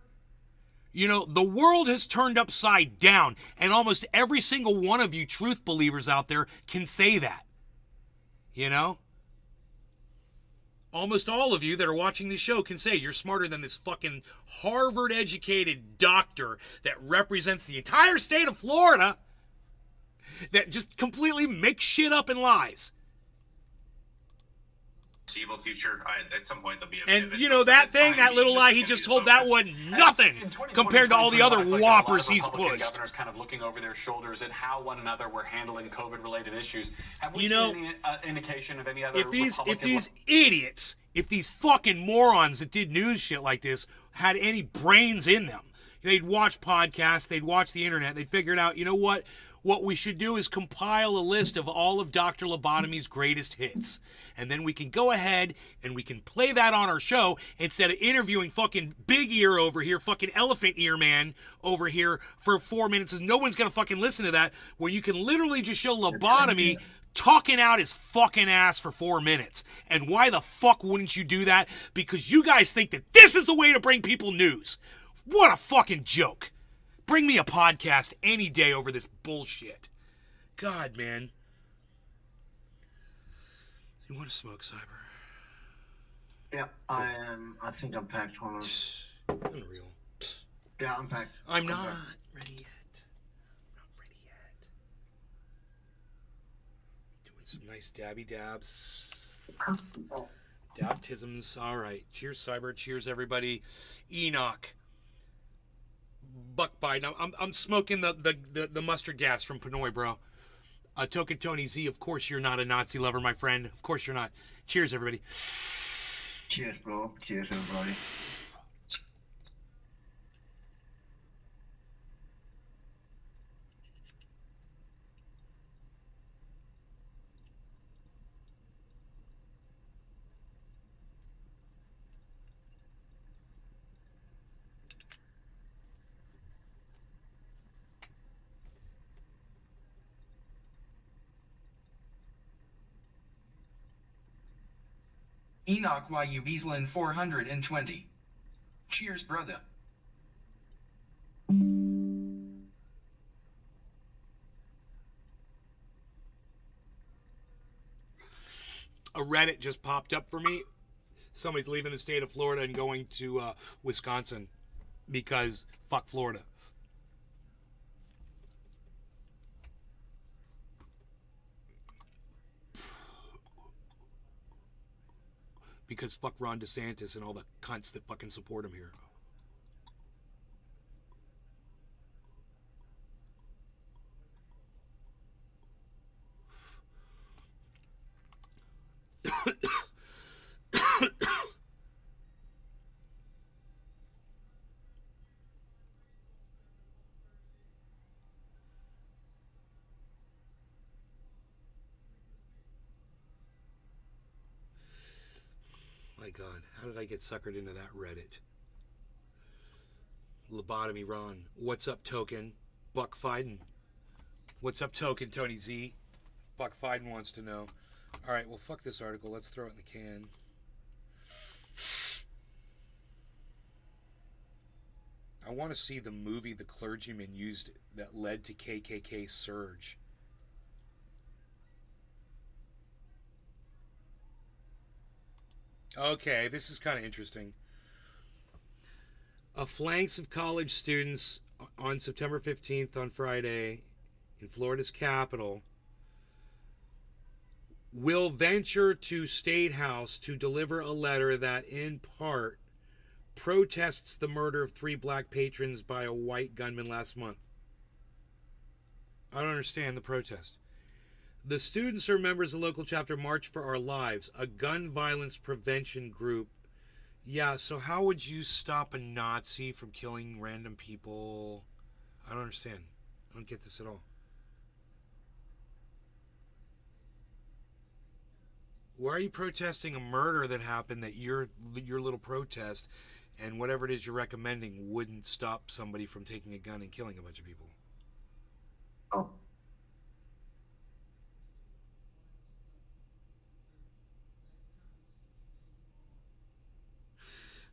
The world has turned upside down, and almost every single one of you truth believers out there can say that. Almost all of you that are watching this show can say you're smarter than this fucking Harvard-educated doctor that represents the entire state of Florida that just completely makes shit up and lies. foreseeable future. At some point there'll be a And pivot, that but for the thing, time that little being, lie this he is gonna just be told, the that focus. was nothing In 2020, compared to all the 2021, other I feel like a lot of whoppers he's Republican pushed. governors kind of looking over their shoulders at how one another were handling COVID-related issues. Have we You seen know, any indication of any other If these Republican idiots, if these fucking morons that did news shit like this had any brains in them, they'd watch podcasts, they'd watch the internet, they'd figure it out. You know what? What we should do is compile a list of all of Dr. Lobotomy's greatest hits. And then we can go ahead and we can play that on our show instead of interviewing fucking Big Ear over here, fucking Elephant Ear Man over here for 4 minutes. And no one's going to fucking listen to that, when you can literally just show Lobotomy talking out his fucking ass for 4 minutes. And why the fuck wouldn't you do that? Because you guys think that this is the way to bring people news. What a fucking joke. Bring me a podcast any day over this bullshit. God, man. You want to smoke, Cyber? Yeah, I am. I think I'm packed. Hold on. Unreal. Yeah, I'm packed. I'm not ready yet. Not ready yet. Doing some nice dabby dabs. Dabtisms. All right. Cheers, Cyber. Cheers, everybody. Enoch. Buck Biden. I'm smoking the mustard gas from Pinoy, bro. Token Tony Z, of course you're not a Nazi lover, my friend. Of course you're not. Cheers, everybody. Cheers, bro. Cheers, everybody. Enoch YU Beaslin 420. Cheers, brother. A Reddit just popped up for me. Somebody's leaving the state of Florida and going to Wisconsin because fuck Florida. Because fuck Ron DeSantis and all the cunts that fucking support him here. My God, how did I get suckered into that Reddit? Lobotomy Ron. What's up, Token? Buck Fiden. What's up, Token, Tony Z? Buck Fiden wants to know. Alright, well, fuck this article. Let's throw it in the can. I want to see the movie the clergyman used that led to KKK surge. Okay, this is kind of interesting. A phalanx of college students on September 15th, on Friday, in Florida's capital, will venture to State House to deliver a letter that, in part, protests the murder of 3 black patrons by a white gunman last month. I don't understand the protest. The students are members of the local chapter March for Our Lives, a gun violence prevention group. Yeah, so how would you stop a Nazi from killing random people? I don't understand. I don't get this at all. Why are you protesting a murder that happened that your little protest and whatever it is you're recommending wouldn't stop somebody from taking a gun and killing a bunch of people? Oh.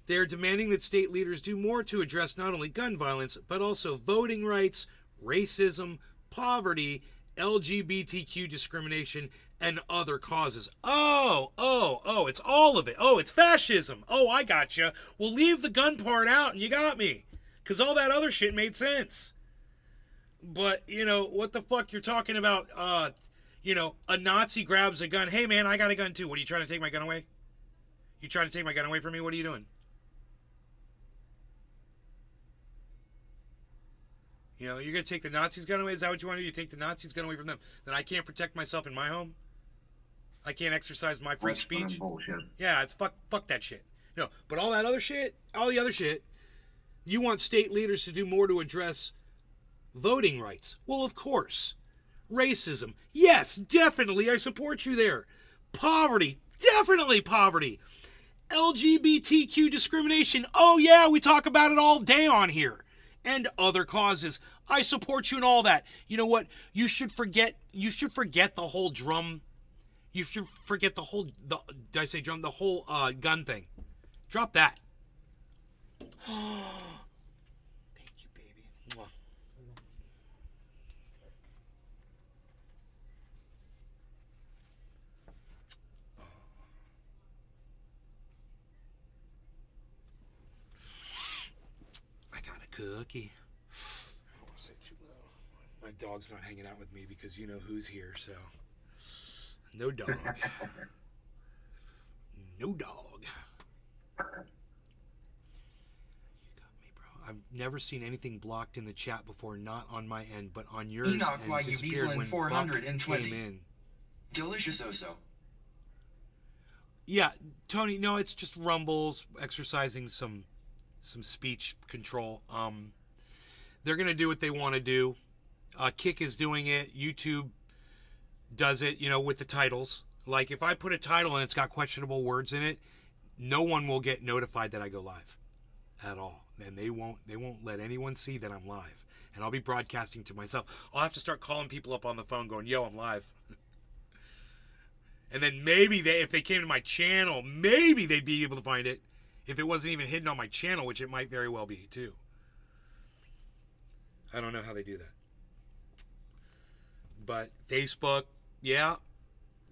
They're demanding that state leaders do more to address not only gun violence, but also voting rights, racism, poverty, LGBTQ discrimination, and other causes. Oh, it's all of it. Oh, it's fascism. Oh, I gotcha. Well, leave the gun part out and you got me. Because all that other shit made sense. But, what the fuck you're talking about, a Nazi grabs a gun. Hey, man, I got a gun too. What, are you trying to take my gun away? You trying to take my gun away from me? What are you doing? You're going to take the Nazis' gun away? Is that what you want to do? You take the Nazis' gun away from them? Then I can't protect myself in my home? I can't exercise my free speech? Bullshit. Yeah, it's fuck that shit. No, but all that other shit, all the other shit, you want state leaders to do more to address voting rights. Well, of course. Racism. Yes, definitely. I support you there. Poverty. Definitely poverty. LGBTQ discrimination. Oh, yeah, we talk about it all day on here. And other causes. I support you in all that. You know what? You should forget the whole drum. You should forget the whole, did I say drum? The whole gun thing. Drop that. Thank you, baby. Mwah. I got a cookie. I don't want to say too loud. My dog's not hanging out with me because you know who's here, so. No dog. No dog. You got me, bro. I've never seen anything blocked in the chat before, not on my end, but on yours. Enoch and Y U disappeared Beaslin when 420. Buck came in. Delicious oso. Yeah, Tony, no, it's just rumbles, exercising some speech control. They're going to do what they want to do. Kick is doing it. YouTube does it, with the titles. Like, if I put a title and it's got questionable words in it, no one will get notified that I go live at all. And they won't let anyone see that I'm live. And I'll be broadcasting to myself. I'll have to start calling people up on the phone going, yo, I'm live. And then maybe if they came to my channel, maybe they'd be able to find it if it wasn't even hidden on my channel, which it might very well be too. I don't know how they do that. But Facebook, yeah.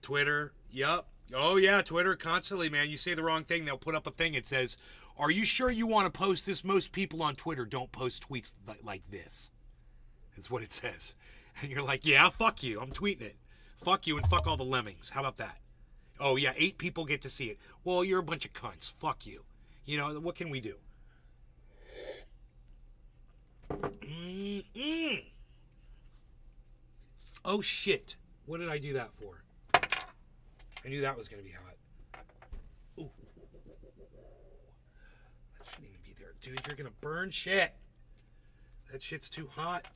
Twitter, yep. Oh, yeah, Twitter, constantly, man. You say the wrong thing, they'll put up a thing that says, are you sure you want to post this? Most people on Twitter don't post tweets like this. That's what it says. And you're like, yeah, fuck you. I'm tweeting it. Fuck you and fuck all the lemmings. How about that? Oh, yeah, 8 people get to see it. Well, you're a bunch of cunts. Fuck you. What can we do? Oh, shit. What did I do that for? I knew that was going to be hot. Ooh. That shouldn't even be there. Dude, you're going to burn shit. That shit's too hot.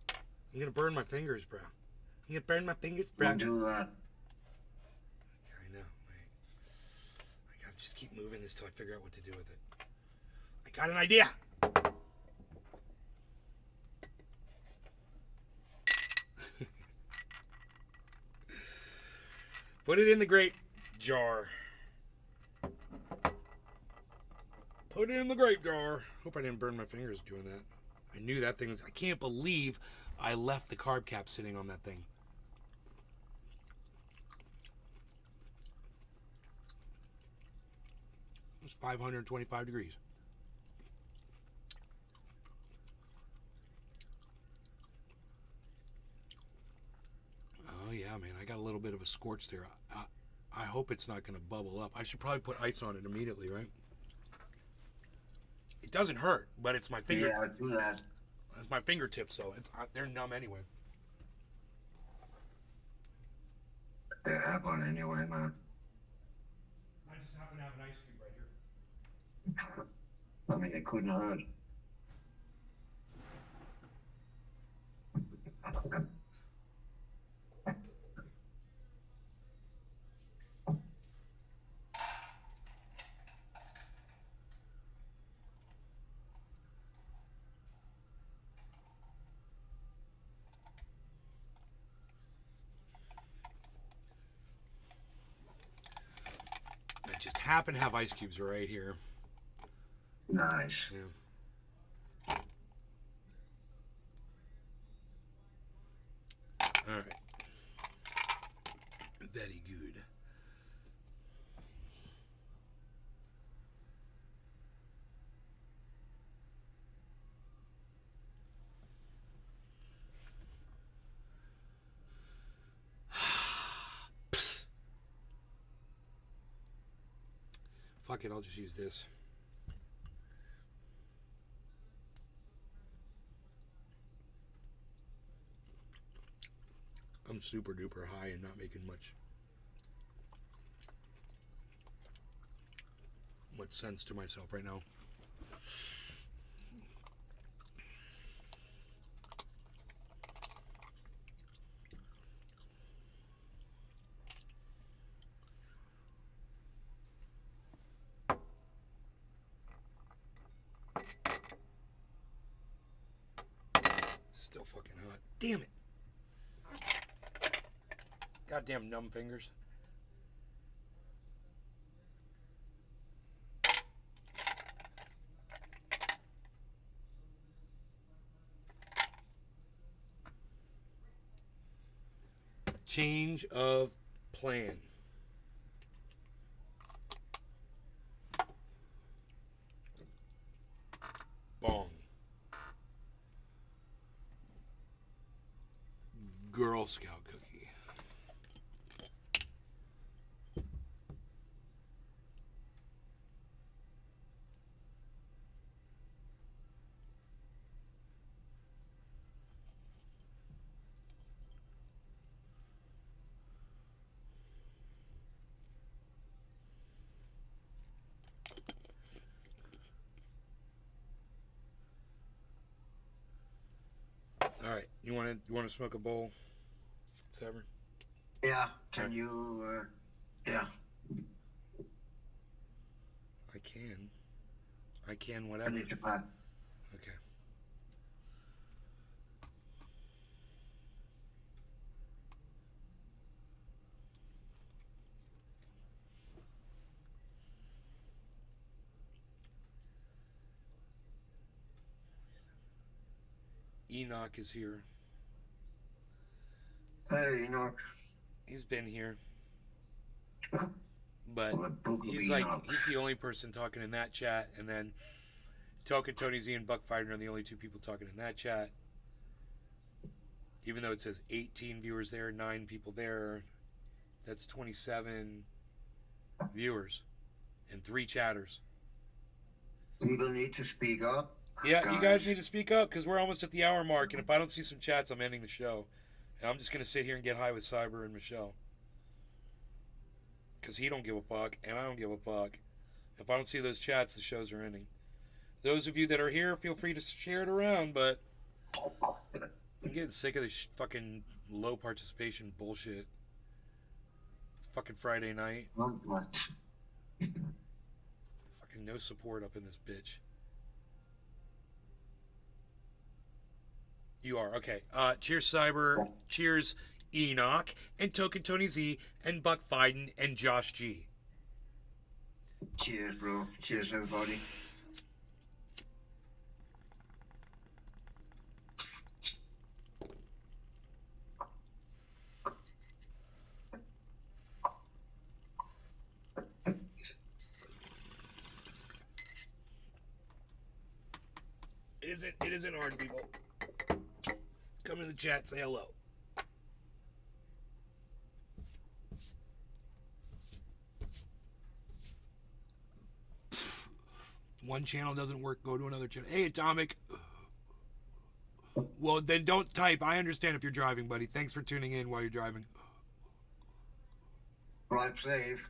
I'm going to burn my fingers, bro. I'm going to burn my fingers, bro. Don't do that. I know. Wait. I got to just keep moving this till I figure out what to do with it. I got an idea. Put it in the grape jar. Put it in the grape jar. Hope I didn't burn my fingers doing that. I knew that thing was... I can't believe I left the carb cap sitting on that thing. It's 525 degrees. Oh yeah, man, I got a little bit of a scorch there. I hope it's not going to bubble up. I should probably put ice on it immediately, right? It doesn't hurt, but it's my finger. Yeah, do that. It's my fingertips, so they're numb anyway. It happened anyway, man. I just happen to have an ice cube right here. I mean, it couldn't hurt. I just happen to have ice cubes right here. Nice. Yeah. All right. Very good. Psst. Fuck it, I'll just use this. I'm super duper high and not making much sense to myself right now. Still fucking hot. Damn it. Goddamn numb fingers. Change of plan. Bong. Girl Scout cookie. All right, you want to smoke a bowl, Sever? Yeah. Can you? Yeah. I can. I Whatever. need to buy. Okay. Enoch is here. Hey, Enoch. He's been here. But Well, the book will he's be like, Enoch. he's the only person talking in that chat, and then Token, Tony Z, and Buck Fighter are the only two people talking in that chat. Even though it says 18 viewers there, 9 people there, that's 27 viewers and 3 chatters. You don't need to speak up. Yeah, you guys need to speak up because we're almost at the hour mark, and if I don't see some chats, I'm ending the show. And I'm just going to sit here and get high with Cyber and Michelle. Because he don't give a fuck, and I don't give a fuck. If I don't see those chats, the shows are ending. Those of you that are here, feel free to share it around, but I'm getting sick of this fucking low participation bullshit. It's fucking Friday night. What? Fucking no support up in this bitch. You are, okay. Cheers, Cyber. Cheers, Enoch. And Token Tony Z. And Buck Fiden. And Josh G. Cheers, bro. Cheers, everybody. isn't hard, people. Come in the chat, say hello. One channel doesn't work, go to another channel. Hey, Atomic. Well, then don't type. I understand if you're driving, buddy. Thanks for tuning in while you're driving. Drive safe.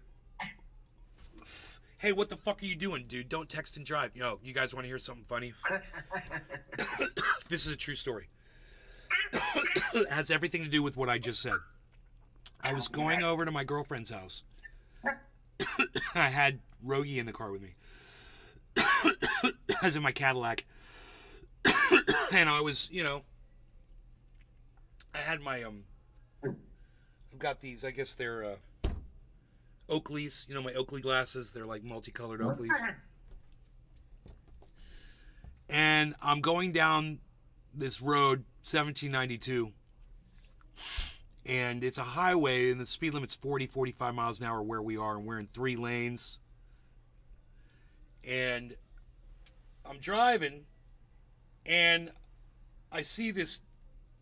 Hey, what the fuck are you doing, dude? Don't text and drive. Yo, you guys want to hear something funny? This is a true story. It has everything to do with what I just said. I was going over to my girlfriend's house. I had Rogie in the car with me. I was in my Cadillac. And I was, I had my, I've got these, I guess they're, Oakleys, my Oakley glasses. They're like multicolored Oakleys. And I'm going down this road, 1792. And it's a highway, and the speed limit's 45 miles an hour where we are, and we're in 3 lanes. And I'm driving, and I see this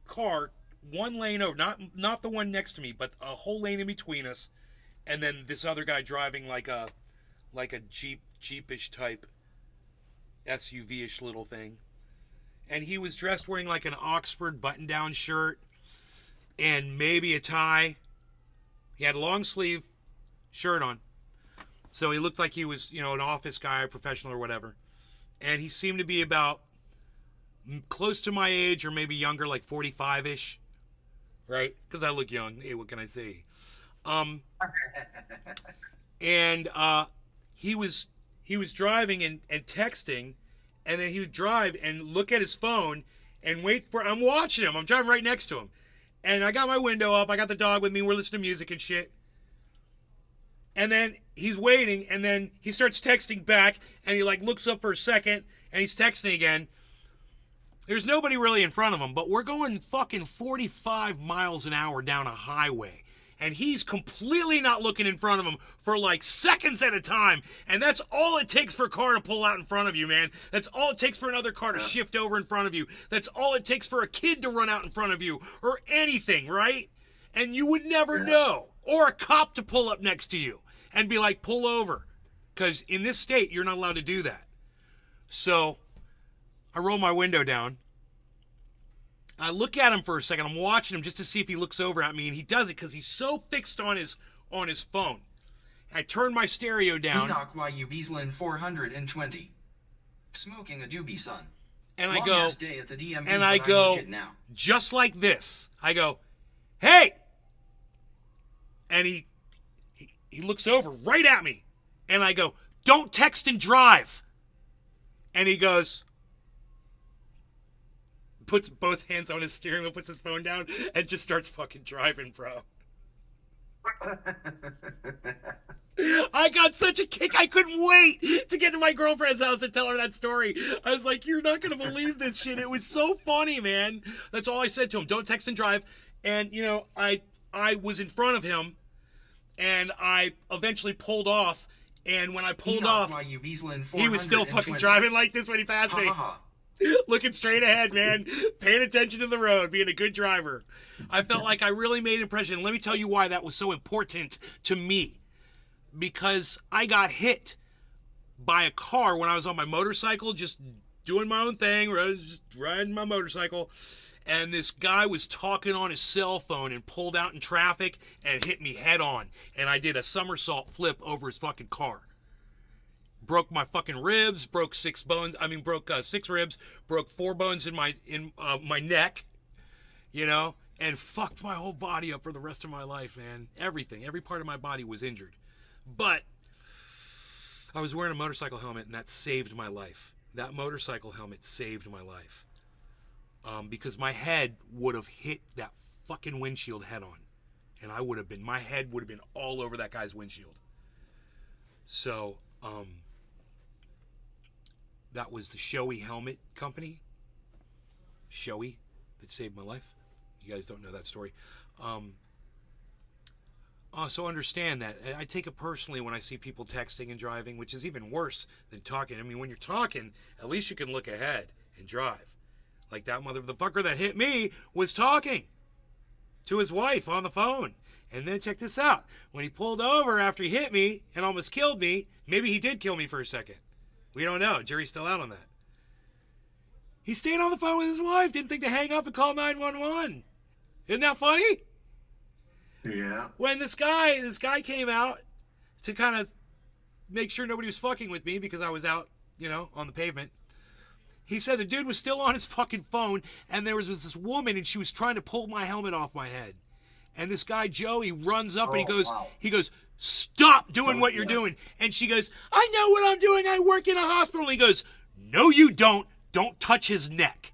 car, 1 lane over, not the one next to me, but a whole lane in between us. And then this other guy driving like a Jeepish type SUV-ish little thing. And he was dressed wearing like an Oxford button-down shirt and maybe a tie. He had a long sleeve shirt on. So he looked like he was, an office guy, a professional or whatever. And he seemed to be about close to my age or maybe younger, like 45-ish. Right? Because I look young. Hey, what can I say? And he was driving and texting, and then he would drive and look at his phone and wait for. I'm watching him. I'm driving right next to him, and I got my window up. I got the dog with me. We're listening to music and shit. And then he's waiting, and then he starts texting back, and he looks up for a second, and he's texting again. There's nobody really in front of him, but we're going fucking 45 miles an hour down a highway. And he's completely not looking in front of him for seconds at a time. And that's all it takes for a car to pull out in front of you, man. That's all it takes for another car to shift over in front of you. That's all it takes for a kid to run out in front of you or anything, right? And you would never know. Or a cop to pull up next to you and be like, pull over. Because in this state, you're not allowed to do that. So I roll my window down. I look at him for a second. I'm watching him just to see if he looks over at me, and he doesn't because he's so fixed on his phone. I turn my stereo down. Enoch YU Beaslin 420. Smoking a doobie, son. And Long I go, ass day at the DMV, and I but I'm go, legit now. just like this. I go, hey! And he looks over right at me. And I go, don't text and drive. And he goes, puts both hands on his steering wheel, puts his phone down, and just starts fucking driving, bro. I got such a kick. I couldn't wait to get to my girlfriend's house and tell her that story. I was like, you're not going to believe this shit. It was so funny, man. That's all I said to him. Don't text and drive. And, I was in front of him, and I eventually pulled off. And when I pulled off, he was still fucking driving like this when he passed me. Looking straight ahead, man. Paying attention to the road, being a good driver. I felt like I really made an impression. Let me tell you why that was so important to me. Because I got hit by a car when I was on my motorcycle, just doing my own thing, just riding my motorcycle. And this guy was talking on his cell phone and pulled out in traffic and hit me head on. And I did a somersault flip over his fucking car. Broke my fucking ribs, broke 6 ribs, broke 4 bones in my neck, and fucked my whole body up for the rest of my life, man. Everything, every part of my body was injured. But I was wearing a motorcycle helmet, and that saved my life. That motorcycle helmet saved my life. Because my head would have hit that fucking windshield head on. And my head would have been all over that guy's windshield. So, that was the Shoei Helmet Company. Shoei, that saved my life. You guys don't know that story. So understand that. I take it personally when I see people texting and driving, which is even worse than talking. I mean, when you're talking, at least you can look ahead and drive. Like that motherfucker that hit me was talking to his wife on the phone. And then check this out. When he pulled over after he hit me and almost killed me, maybe he did kill me for a second. We don't know. Jury's still out on that. He stayed on the phone with his wife, didn't think to hang up and call 911. Isn't that funny? Yeah. When this guy came out to kind of make sure nobody was fucking with me because I was out, on the pavement. He said the dude was still on his fucking phone, and there was this woman, and she was trying to pull my helmet off my head. And this guy, Joe, he runs up and he goes, stop doing what you're doing. And she goes, I know what I'm doing. I work in a hospital. And he goes, no, you don't. Don't touch his neck.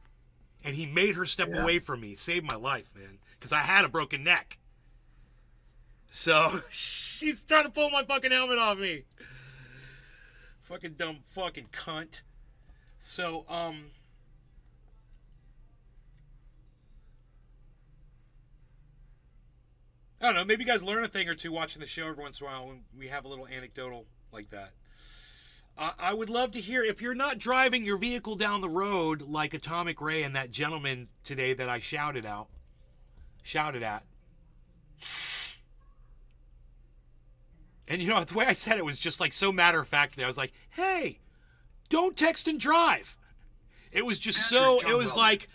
And he made her step away from me. Saved my life, man, because I had a broken neck. So she's trying to pull my fucking helmet off me. Fucking dumb fucking cunt. So, I don't know, maybe you guys learn a thing or two watching the show every once in a while when we have a little anecdotal like that. I would love to hear, if you're not driving your vehicle down the road like Atomic Ray and that gentleman today that I shouted at. And the way I said it was just like so matter-of-factly. I was like, hey, don't text and drive. It was just like,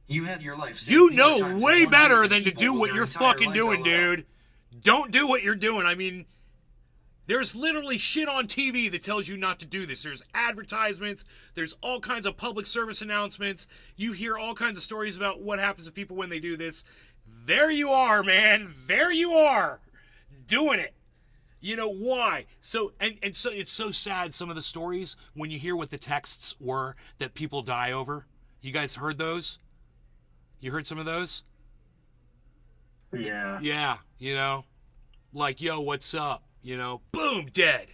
you had your life saved. You know way better than to do what you're fucking doing, dude. Don't do what you're doing. I mean, there's literally shit on TV that tells you not to do this. There's advertisements. There's all kinds of public service announcements. You hear all kinds of stories about what happens to people when they do this. There you are, man. There you are. Doing it. You know why? So so it's so sad, some of the stories when you hear what the texts were that people die over. You guys heard those? You heard some of those? Yeah. Yeah, like, yo, what's up? Boom, dead.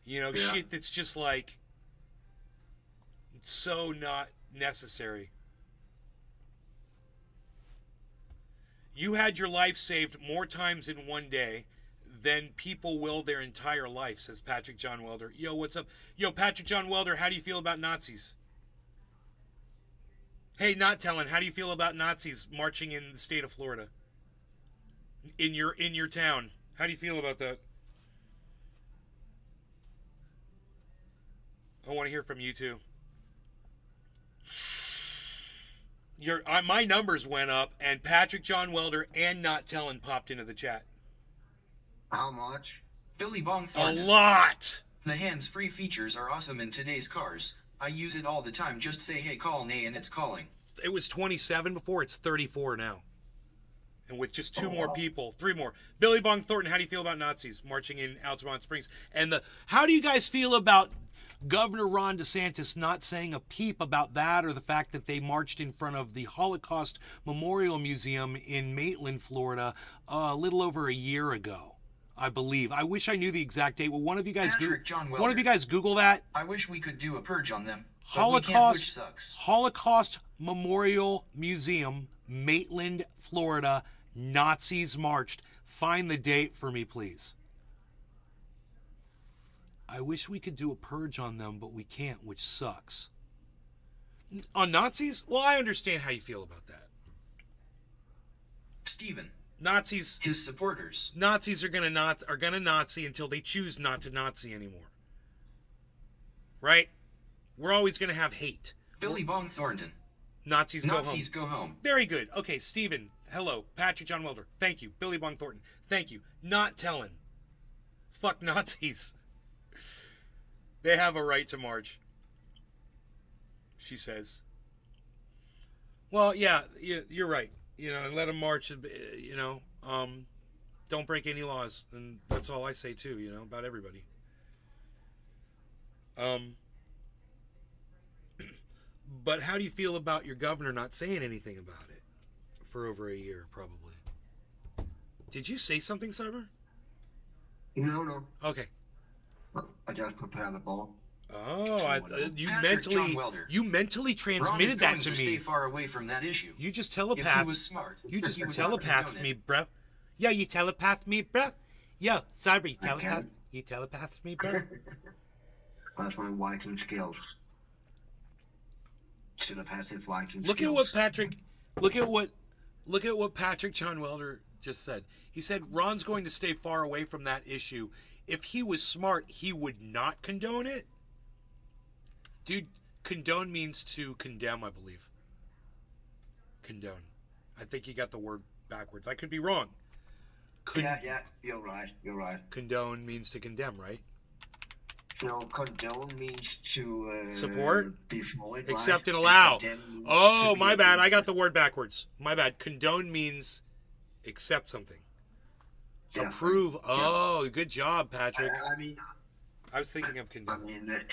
Shit that's just like so not necessary. You had your life saved more times in one day than people will their entire life, says Patrick John Welder. Yo, what's up? Yo, Patrick John Welder, how do you feel about Nazis? Hey, not telling, how do you feel about Nazis marching in the state of Florida? In your town. How do you feel about that? I want to hear from you too. My numbers went up, and Patrick John Welder and Not Telling popped into the chat. How much? Billy Bong A Thornton. lot. The hands-free features are awesome in today's cars. I use it all the time. Just say, hey, call Nay, and it's calling. It was 27 before. It's 34 now. And with just three more. Billy Bong Thornton, how do you feel about Nazis marching in Altamont Springs? And how do you guys feel about Governor Ron DeSantis not saying a peep about that, or the fact that they marched in front of the Holocaust Memorial Museum in Maitland, Florida, a little over a year ago, I believe. I wish I knew the exact date. Will one of you guys Google that? I wish we could do a purge on them. But we can't, which sucks. Holocaust Memorial Museum, Maitland, Florida. Nazis marched. Find the date for me, please. I wish we could do a purge on them, but we can't, which sucks. On Nazis? Well, I understand how you feel about that. Steven. Nazis. His supporters. Nazis are gonna Nazi until they choose not to Nazi anymore. Right? We're always gonna have hate. Billy Bong Thornton. Nazis go home. Very good. Okay, Steven. Hello. Patrick John Welder. Thank you. Billy Bong Thornton. Thank you. Not telling. Fuck Nazis. They have a right to march, she says. Well, yeah, you're right. Let them march, don't break any laws. And that's all I say too, about everybody. But how do you feel about your governor not saying anything about it for over a year, probably? Did you say something, Cyber? No. Okay. I just prepared the ball. Oh, you mentally transmitted Ron is that to going me. Stay far away from that issue. You just If he was smart, You just he would telepathed me, bro. Yeah, you telepathed me, bro. Yeah, sorry, you telepathed me, bro. That's my vital skills. to the passive Viking Look skills. Look at what Patrick John Welder just said. He said Ron's going to stay far away from that issue. If he was smart, he would not condone it. Dude, condone means to condemn, I believe. Condone. I think you got the word backwards. I could be wrong. Yeah, you're right. Condone means to condemn, right? No, condone means to support, be for it, accept, right? and allow. Oh, my bad. I got against the word backwards. My bad. Condone means accept something. Yeah, Approve. yeah. Oh, good job, Patrick. I mean, I was thinking of condone.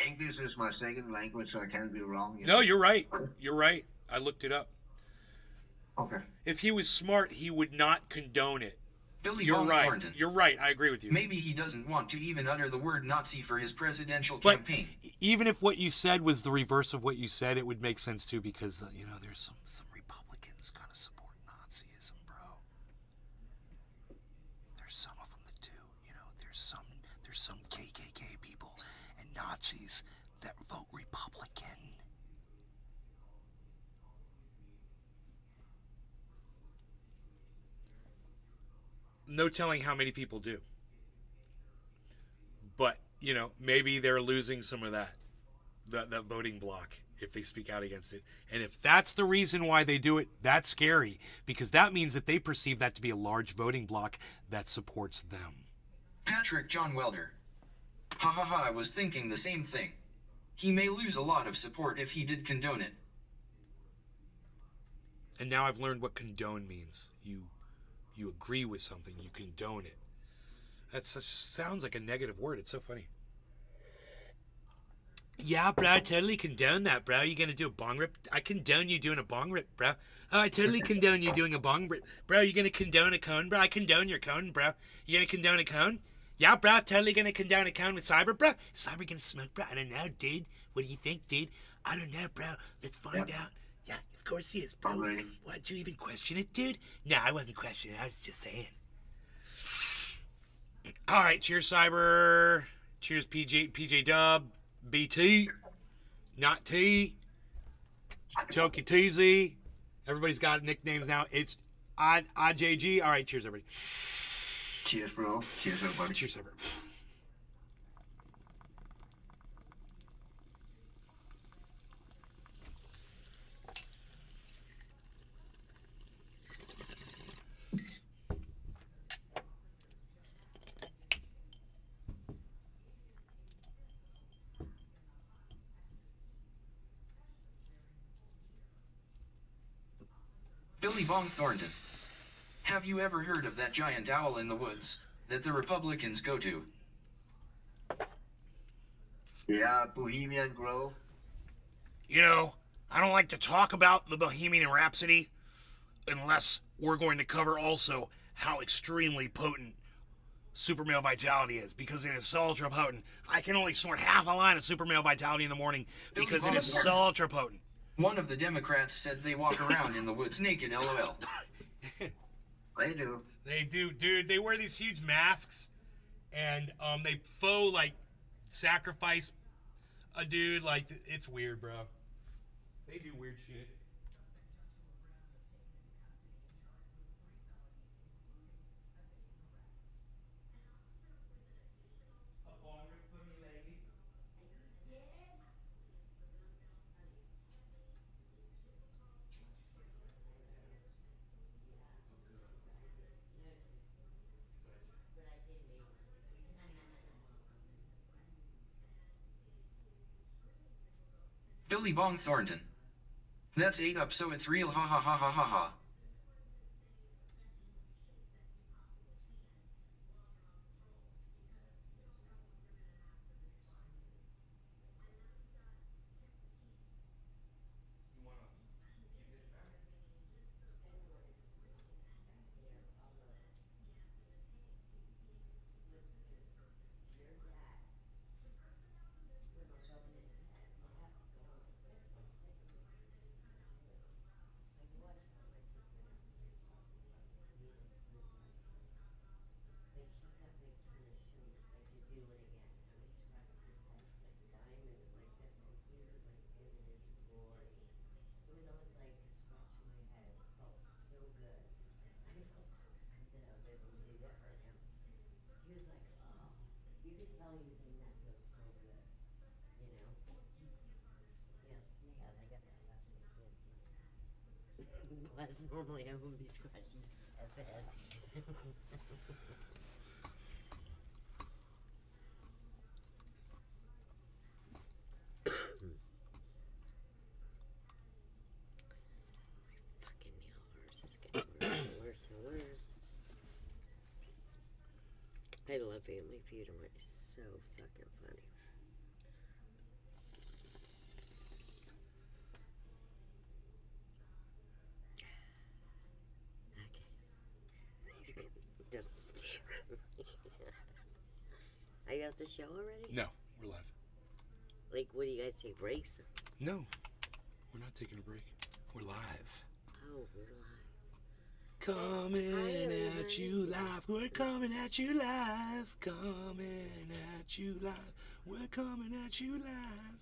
English is my second language, so I can't be wrong. No, you're right. You're right. I looked it up. Okay. If he was smart, he would not condone it. Billy You're Bob right. Thornton. You're right. I agree with you. Maybe he doesn't want to even utter the word Nazi for his presidential But campaign. even if what you said was the reverse of what you said, it would make sense too, because there's some Republicans kind of support Nazism, bro. There's some of them that do. There's some KKK people and Nazis that vote Republican. No telling how many people do. But, maybe they're losing some of that voting block if they speak out against it. And if that's the reason why they do it, that's scary, because that means that they perceive that to be a large voting block that supports them. Patrick John Welder. Ha ha ha, I was thinking the same thing. He may lose a lot of support if he did condone it. And now I've learned what condone means. You agree with something, you condone it. That sounds like a negative word. It's so funny. Yeah, bro, I totally condone that, bro. You gonna do a bong rip? I condone you doing a bong rip, bro. Oh, I totally condone you doing a bong rip. Bro, you gonna condone a cone, bro? I condone your cone, bro. You gonna condone a cone? Yeah, bro, totally gonna condone a cone with Cyber, bro. Cyber gonna smoke, bro? I don't know, dude. What do you think, dude? I don't know, bro. Let's find out. Yeah, of course he is, bro. Why'd you even question it, dude? No, I wasn't questioning it. I was just saying. All right, cheers, Cyber. Cheers, PJ Dub. BT. Not T. Toki TZ. Everybody's got nicknames now. It's IJG. All right, cheers, everybody. Cheers, bro. Cheers, everybody. Cheers, Cyber. Billy Bob Thornton. Have you ever heard of that giant owl in the woods that the Republicans go to? Yeah, Bohemian Grove. I don't like to talk about the Bohemian Rhapsody unless we're going to cover also how extremely potent super male vitality is, because it is so ultra potent. I can only snort half a line of super male vitality in the morning because it is so ultra potent. One of the Democrats said they walk around in the woods naked, LOL. They do. They do, dude. They wear these huge masks, and they faux sacrifice a dude. It's weird, bro. They do weird shit. Billy Bob Thornton. That's 8 up, so it's real, ha ha ha ha ha ha. You could tell using that feels so good. You know? Yes, yeah, I got that last night. Bless, normally I wouldn't be scratching his head. Fucking nail hers is getting worse and worse and worse. I love Family Feud. It's so fucking funny. Okay. Don't stare at me. Are you off the show already? No, we're live. Like, what do you guys take breaks? No, we're not taking a break. We're live. Oh, we're live. Coming at you live. We're coming at you live. Coming at you live. We're coming at you live.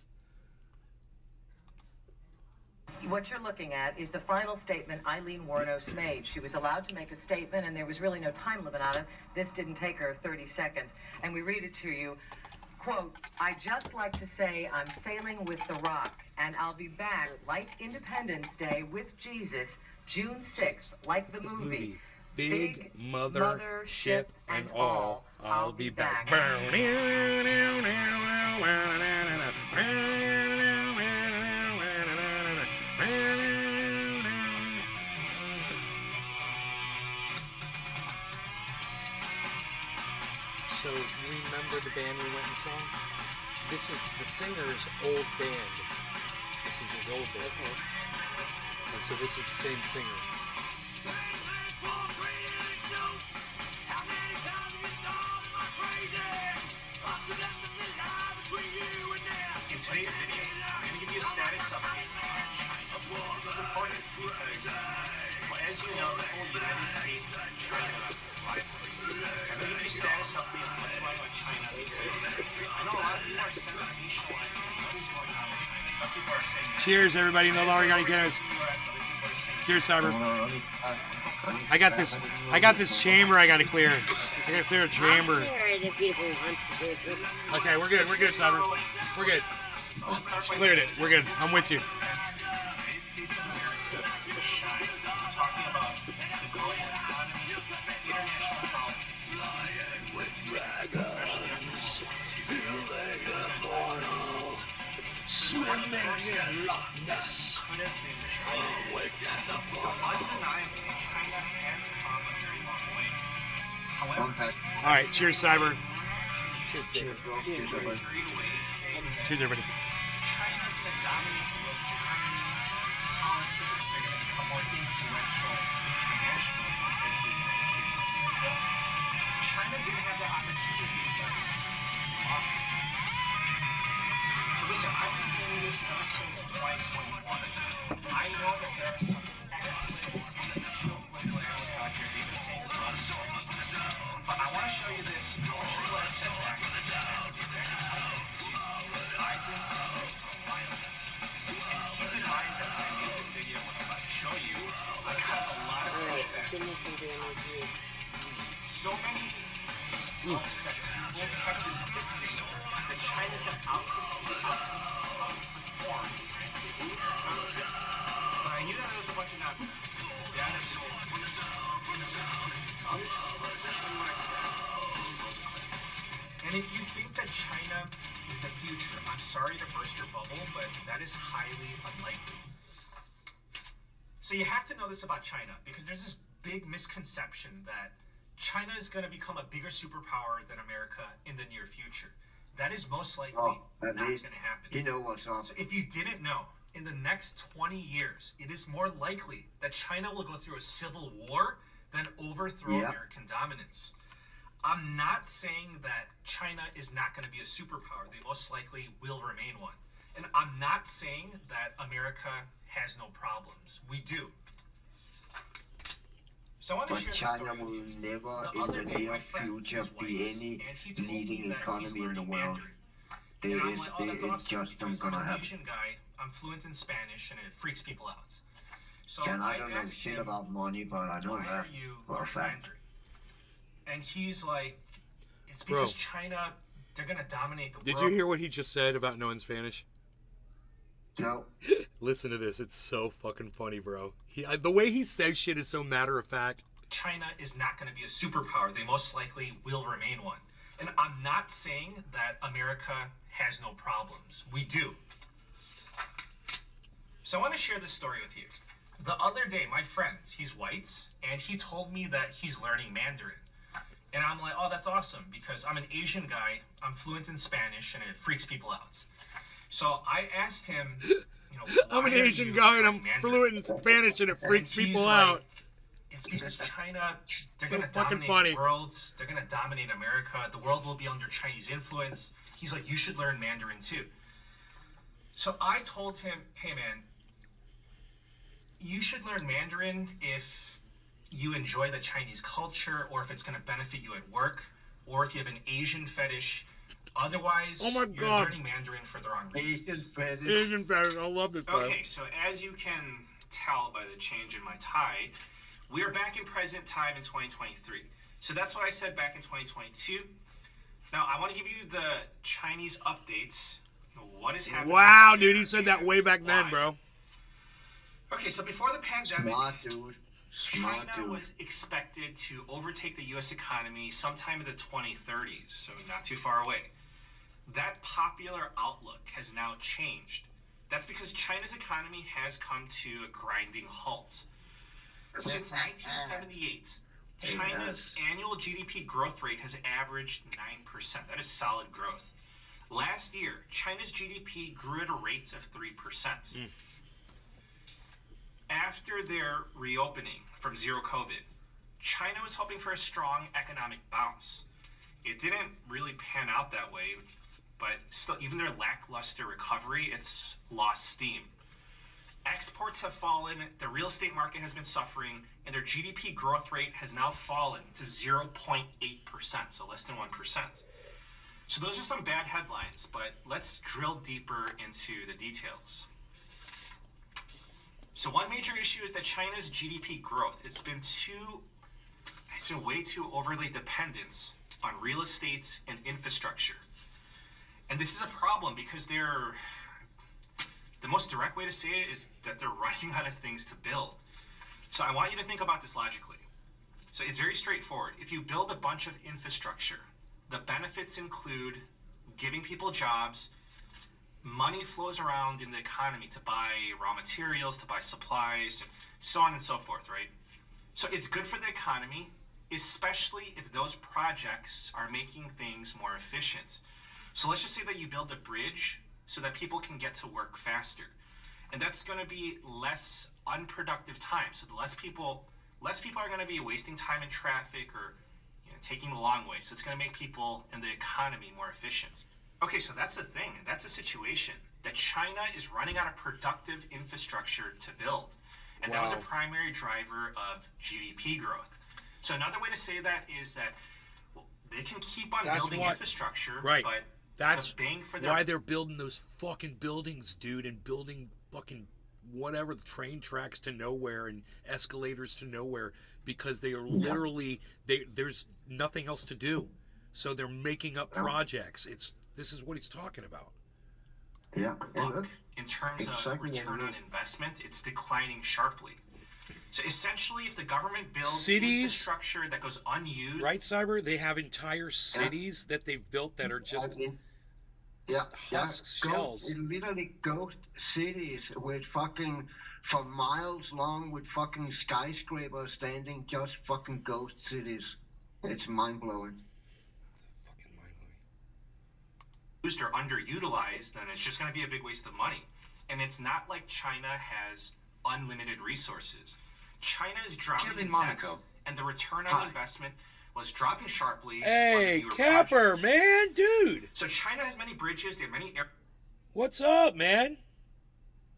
What you're looking at is the final statement Eileen Wuornos made. She was allowed to make a statement, and there was really no time limit on it. This didn't take her 30 seconds. And we read it to you. Quote, "I just like to say I'm sailing with the Rock, and I'll be back like Independence Day with Jesus, June 6th, like the movie. Big mother ship and all. I'll be back. So, you remember the band we went and saw? This is the singer's old band. This is his old band. Okay. And so this is the same singer. In today's video, I'm going to give you a status update on China. This is important because, well, as you know, the whole United States and China rivalry. I'm going to give you a status update on what's going on in China because I know a lot of people are sensationalizing what is going on in China. Some people are saying, Cheers, everybody. No longer got any cares. Cheers, Cyber. I got this chamber I gotta clear. I gotta clear a chamber. Okay, we're good, Cyber. We're good. Cleared it. We're good. I'm with you. Swimming in Loch Ness. So undeniably, China has come a very long way. However, All right, cheers, Cyber. Cheers, bro. Cheers, everybody. Cheers, everybody. China's going to dominate the world politics. They're going to become more influential internationally compared to the United States of America. China didn't have that opportunity, but they lost it. So listen, I've been saying this ever since 2021. I know that there are some excellent geopolitical analysts out here. They've been saying this well before me. But I want to show you this. I want to show you what I said back in 2022. I've been saying this for a while. And keep in mind that when I made this video, what I'm about to show you, I got a lot of pushback. So many upset people kept insisting that China's going to outperform the United States of America. But I knew that there was a bunch of nonsense. The data didn't work. I'll just show you what I said. And if you think that China is the future, I'm sorry to burst your bubble, but that is highly unlikely. So you have to know this about China, because there's this big misconception that China is going to become a bigger superpower than America in the near future. That is most likely not going to happen. You know what's up. So if you didn't know, in the next 20 years, it is more likely that China will go through a civil war than overthrow American dominance. I'm not saying that China is not going to be a superpower. They most likely will remain one. And I'm not saying that America has no problems. We do. So I want to But share China the story will with you. never The in other the day, near my friend, future his be wife, any and he told leading me that economy he's in the learning world. Mandarin. And I'm like, oh, It's that's awesome, just because not gonna I'm an happen. Asian guy. I'm fluent in Spanish, and it freaks people out. So And I don't know asked shit him, about money, but I know why that are you for a learning fact. Mandarin? And he's like, it's Bro. because China They're gonna dominate the Did world. you hear what he just said about knowing Spanish? No. Listen to this. It's so fucking funny, bro. The way he says shit is so matter of fact. China is not going to be a superpower. They most likely will remain one. And I'm not saying that America has no problems. We do. So I want to share this story with you. The other day, my friend, he's white, and he told me that he's learning Mandarin. And I'm like, oh, that's awesome, because I'm an Asian guy, I'm fluent in Spanish, and it freaks people out. So I asked him, I'm an why are Asian you guy and I'm learning Mandarin? fluent in Spanish and it freaks he's people like, out. It's because China, they're So going to fucking dominate funny. the world. They're going to dominate America. The world will be under Chinese influence. He's like, you should learn Mandarin too. So I told him, hey man, you should learn Mandarin if you enjoy the Chinese culture, or if it's going to benefit you at work, or if you have an Asian fetish. Otherwise, Oh my you're God. learning Mandarin for the wrong reason. Asian fetish. Asian fetish. I love this guy. Okay, so as you can tell by the change in my tie, we are back in present time in 2023. So that's what I said back in 2022. Now, I want to give you the Chinese updates. What is happening? Wow, here dude. He said that and way back then, why. bro. Okay, so before the pandemic, Smart dude. Smart China dude. was expected to overtake the U.S. economy sometime in the 2030s, so not too far away. That popular outlook has now changed. That's because China's economy has come to a grinding halt. Since 1978, China's annual GDP growth rate has averaged 9%. That is solid growth. Last year, China's GDP grew at a rate of 3%. After their reopening from zero COVID, China was hoping for a strong economic bounce. It didn't really pan out that way, but still, even their lackluster recovery, it's lost steam. Exports have fallen, the real estate market has been suffering, and their GDP growth rate has now fallen to 0.8%, so less than 1%. So those are some bad headlines, but let's drill deeper into the details. So one major issue is that China's GDP growth, it's been way too overly dependent on real estate and infrastructure. And this is a problem because the most direct way to say it is that they're running out of things to build. So I want you to think about this logically. So it's very straightforward. If you build a bunch of infrastructure, the benefits include giving people jobs, money flows around in the economy to buy raw materials, to buy supplies, so on and so forth, right? So it's good for the economy, especially if those projects are making things more efficient. So let's just say that you build a bridge so that people can get to work faster. And that's going to be less unproductive time. So the less people are going to be wasting time in traffic or taking the long way. So it's going to make people and the economy more efficient. Okay, so that's the thing. That's a situation that China is running out of productive infrastructure to build. And that was a primary driver of GDP growth. So another way to say that is that they can keep on building infrastructure, right. but That's the bang for their why they're building those fucking buildings, dude, and building fucking whatever, the train tracks to nowhere and escalators to nowhere, because they are literally there's nothing else to do. So they're making up projects. This is what he's talking about. Yeah. Look, in terms of return on investment, it's declining sharply. So essentially, if the government builds infrastructure that goes unused, right, Cyber? They have entire cities that they've built that are just shells. Literally ghost cities with fucking for miles long with fucking skyscrapers standing, just fucking ghost cities. It's mind blowing. used or underutilized, then it's just going to be a big waste of money. And it's not like China has unlimited resources. China is dropping Monaco, and the return on investment was dropping sharply. Hey, Capper, man, dude. So China has many bridges. They have many What's up, man?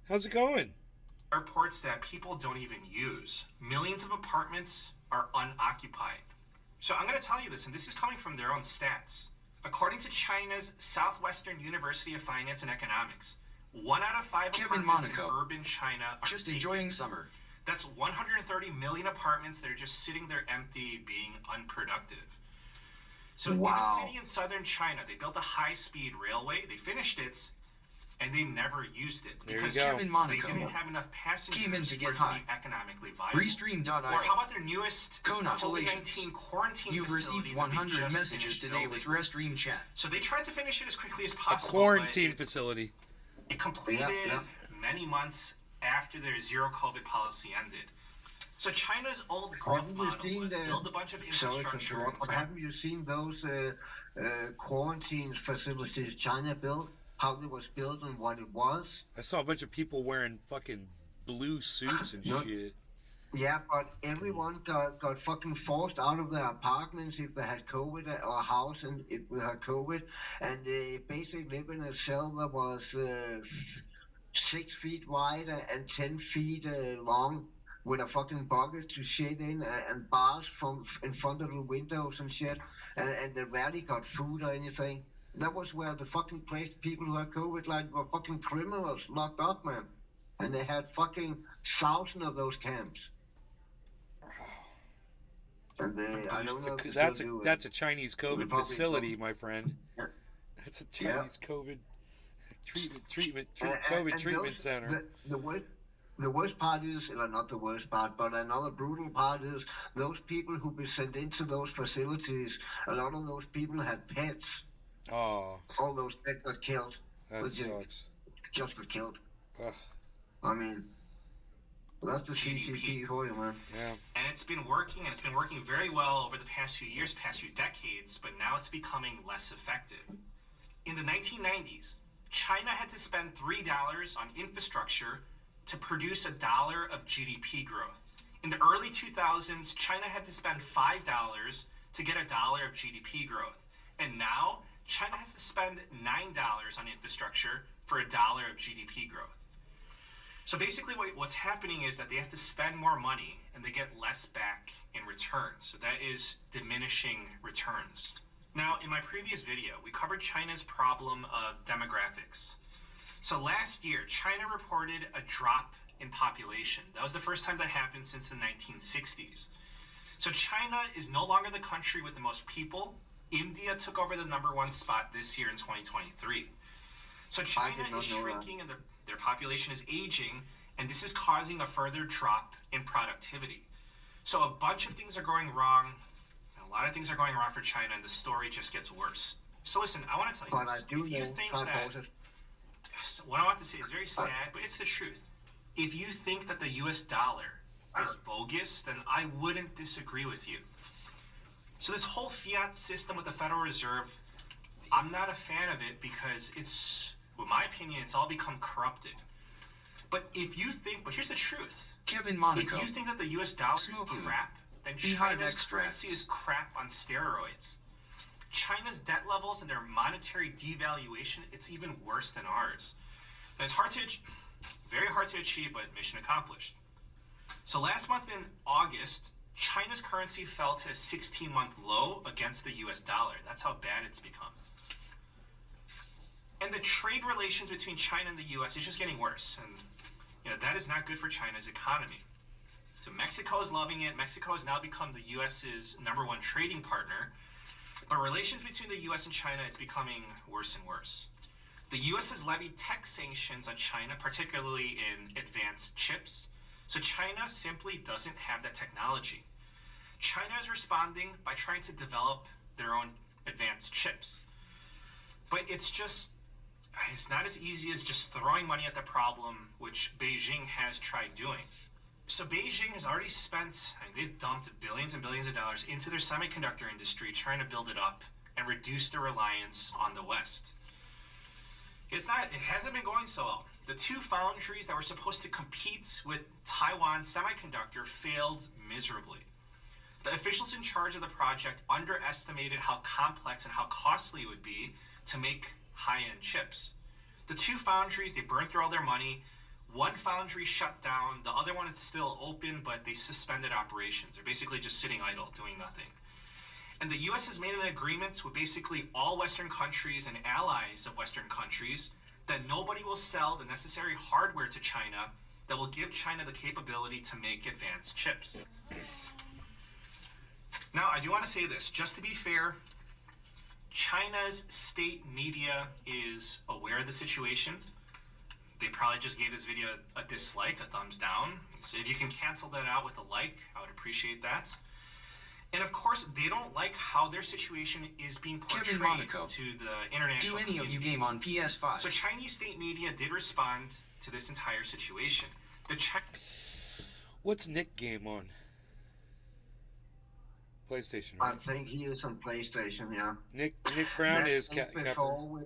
How's it going? Airports that people don't even use. Millions of apartments are unoccupied. So I'm going to tell you this, and this is coming from their own stats. According to China's Southwestern University of Finance and Economics, 1 out of 5 apartments in urban China are just enjoying summer. That's 130 million apartments that are just sitting there empty, being unproductive. So in Wow. a city in southern China, they built a high-speed railway. They finished it, and they never used it There you because go. Kevin they Monaco didn't have enough passengers came in to for get it to high. be economically viable. Restream.io. Or how about their newest Congratulations. COVID-19 quarantine You've facility received that they 100 just messages finished today building? with Restream Chat. So they tried to finish it as quickly as A possible. quarantine but facility. it completed Yeah. many months after their zero COVID policy ended. So China's old growth Haven't you model seen was the? build a bunch of Sorry to infrastructure. interrupt, but and- haven't you seen those quarantine facilities China built? How they was built and what it was? I saw a bunch of people wearing fucking blue suits and No. shit. Yeah, but everyone got fucking forced out of their apartments if they had COVID or a house and if they had COVID, and they basically live in a cell that was 6 feet wide and 10 feet long, with a fucking bucket to shit in and bars from in front of the windows and shit, and they rarely got food or anything. That was where the fucking place people who had COVID like were fucking criminals locked up, man, and they had fucking thousands of those camps. And I don't know if they That's still do it. that's a Chinese COVID probably facility, don't. my friend. Yeah. That's a Yeah. Chinese COVID treatment And treatment those- center. The worst part is, well, not the worst part, but another brutal part is those people who be sent into those facilities. A lot of those people had pets. Oh, All those pets got killed. that Legit. sucks. Just got killed. Ugh, I mean, that's the GDP. CCP for you, man. yeah. And it's been working, and it's been working very well over the past few years, past few decades, but now it's becoming less effective. In the 1990s, China had to spend $3 on infrastructure to produce $1 of GDP growth. In the early 2000s, China had to spend $5 to get $1 of GDP growth. And now, China has to spend $9 on infrastructure for $1 of GDP growth. So basically what's happening is that they have to spend more money and they get less back in return. So that is diminishing returns. Now, in my previous video, we covered China's problem of demographics. So last year, China reported a drop in population. That was the first time that happened since the 1960s. So China is no longer the country with the most people. India took over the #1 spot this year in 2023. So China not is know that. shrinking and their population is aging, and this is causing a further drop in productivity. So a bunch of things are going wrong. A lot of things are going wrong for China, and the story just gets worse. So listen, I want to tell you But I this. do If you know think Todd that Bowser. what I want to say is very sad, but it's the truth. If you think that the US dollar is bogus, then I wouldn't disagree with you. So this whole fiat system with the Federal Reserve, I'm not a fan of it because it's, in my opinion, it's all become corrupted. But if you think, but here's the truth. Kevin Monaco. If you think that the US dollar is Smoking. crap, then Beehive China's extracts. currency is crap on steroids. China's debt levels and their monetary devaluation, it's even worse than ours. And it's very hard to achieve, but mission accomplished. So last month in August, China's currency fell to a 16-month low against the US dollar. That's how bad it's become. And the trade relations between China and the US is just getting worse. And that is not good for China's economy. So Mexico is loving it. Mexico has now become the US's #1 trading partner. But relations between the US and China, it's becoming worse and worse. The US has levied tech sanctions on China, particularly in advanced chips. So China simply doesn't have that technology. China is responding by trying to develop their own advanced chips. But it's not as easy as just throwing money at the problem, which Beijing has tried doing. So Beijing has already spent, they've dumped billions and billions of dollars into their semiconductor industry, trying to build it up and reduce their reliance on the West. It hasn't been going so well. The two foundries that were supposed to compete with Taiwan Semiconductor failed miserably. The officials in charge of the project underestimated how complex and how costly it would be to make high-end chips. The two foundries, they burned through all their money. One foundry shut down, the other one is still open, but they suspended operations. They're basically just sitting idle, doing nothing. And the US has made an agreement with basically all Western countries and allies of Western countries that nobody will sell the necessary hardware to China that will give China the capability to make advanced chips. Now, I do want to say this, just to be fair, China's state media is aware of the situation. They probably just gave this video a dislike, a thumbs down. So if you can cancel that out with a like, I would appreciate that. And of course, they don't like how their situation is being portrayed Monaco. to the international Do any of you community. game on PS5? So Chinese state media did respond to this entire situation. What's Nick game on? PlayStation, I right? think he is on PlayStation, yeah. Nick Brown is before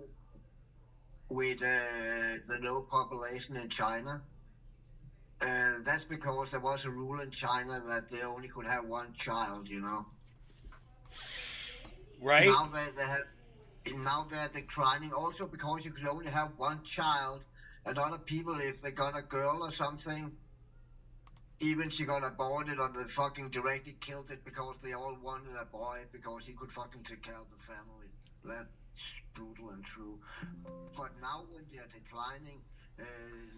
with the low population in China. That's because there was a rule in China that they only could have one child, you know. Right. Now they're declining also because you could only have one child. And other people, if they got a girl or something, even she got aborted or they fucking directly killed it because they all wanted a boy because he could fucking take care of the family. That's brutal and true. But now when they're declining,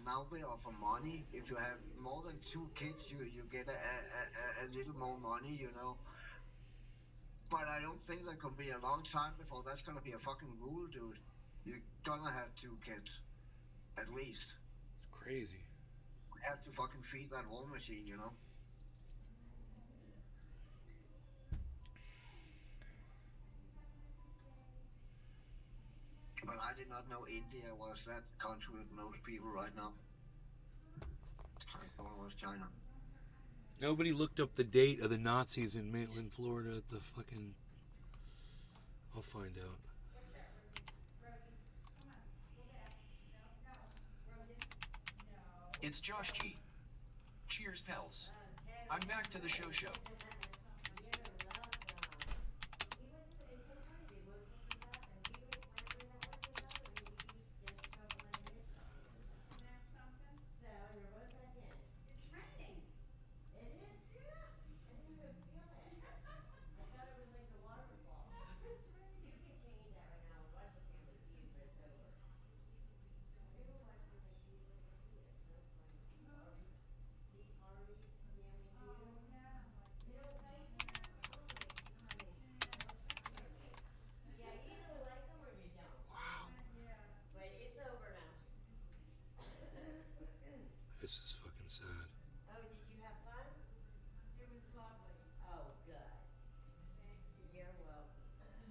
now they offer money. If you have more than 2 kids, you get a little more money, you know. But I don't think there could be a long time before that's gonna be a fucking rule, dude. You're gonna have 2 kids, at least. It's crazy. You have to fucking feed that war machine, you know. But I did not know India was that country with most people right now. I thought it was China. Nobody looked up the date of the Nazis in Maitland, Florida at the fucking... I'll find out. It's Josh G. Cheers, pals. I'm back to the show. This is fucking sad. Oh, did you have fun? It was lovely. Oh, good. You're welcome.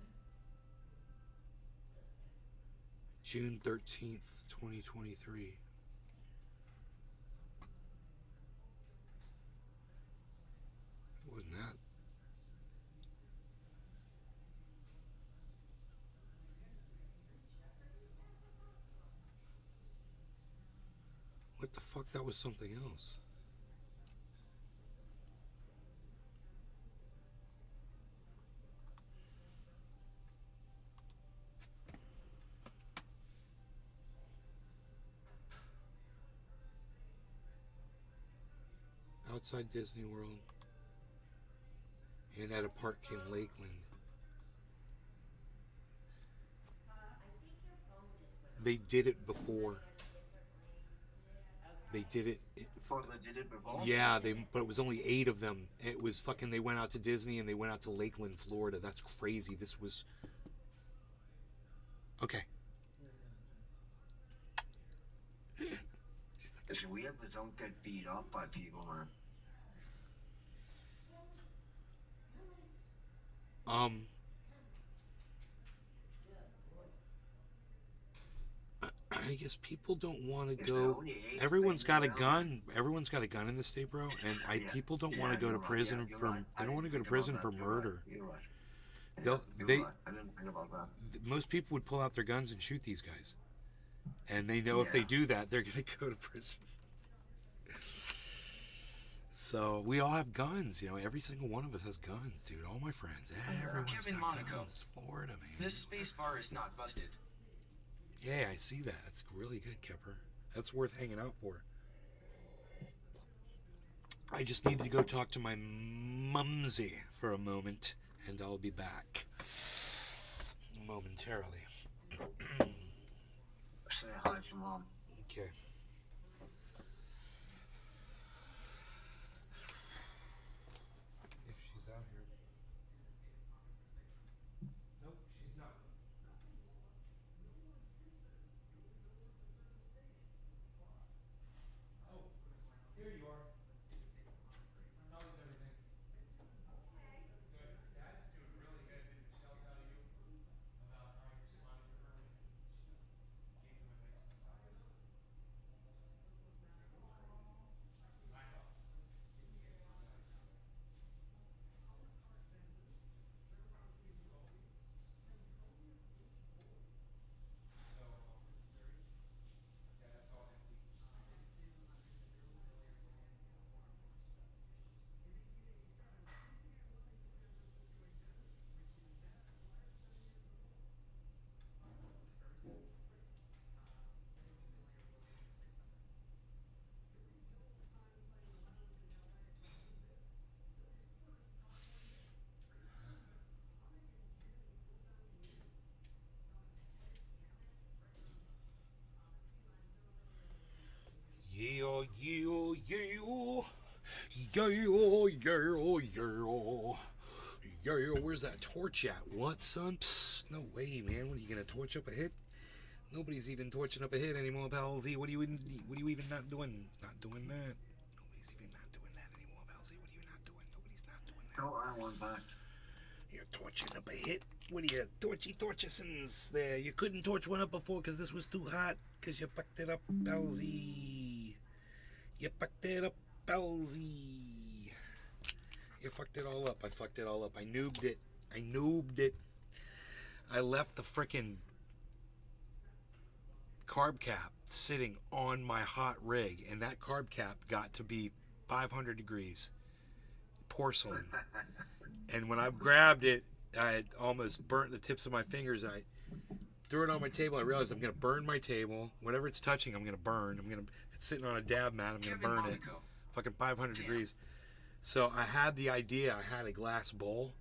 June 13th, 2023. It wasn't that. What the fuck? That was something else. Outside Disney World and at a park in Lakeland. They did it before. They did it. Oh, they did it before? Yeah, but it was only 8 of them. It was fucking. They went out to Disney and they went out to Lakeland, Florida. That's crazy. This was okay. It's weird they don't get beat up by people, man. I guess people don't want to go. Everyone's got a gun. Everyone's got a gun in the state, bro. And people don't want to go to prison for. They don't want to go to prison for murder. You're right. They. I didn't think about that. Most people would pull out their guns and shoot these guys, and they know if they do that, they're gonna go to prison. So we all have guns, you know. Every single one of us has guns, dude. All my friends, everyone's Kevin got Monaco. guns. Florida, man. This space bar is not busted. Yeah, I see that. That's really good, Kepper. That's worth hanging out for. I just needed to go talk to my mumsy for a moment, and I'll be back momentarily. Say hi to Mom. Okay. If she's out here. Nope, she's not. Where's that torch at? What, son? Psst, no way, man. What are you gonna torch up a hit? Nobody's even torching up a hit anymore, pal Z. What are you even not doing? Not doing that. Nobody's even not doing that anymore, pal Z. What are you not doing? Nobody's not doing that. No, I want back. You're torching up a hit. What are you, torchisons there? You couldn't torch one up before because this was too hot. Because you fucked it up, pal Z. You fucked it up, pal Z. You fucked it all up. I fucked it all up. I noobed it. I left the frickin' carb cap sitting on my hot rig, and that carb cap got to be 500 degrees. Porcelain. And when I grabbed it, I had almost burnt the tips of my fingers, and I threw it on my table. I realized I'm going to burn my table. Whatever it's touching, I'm going to burn. If it's sitting on a dab mat, I'm going to burn it. Fucking 500 degrees. So I had the idea. I had a glass bowl,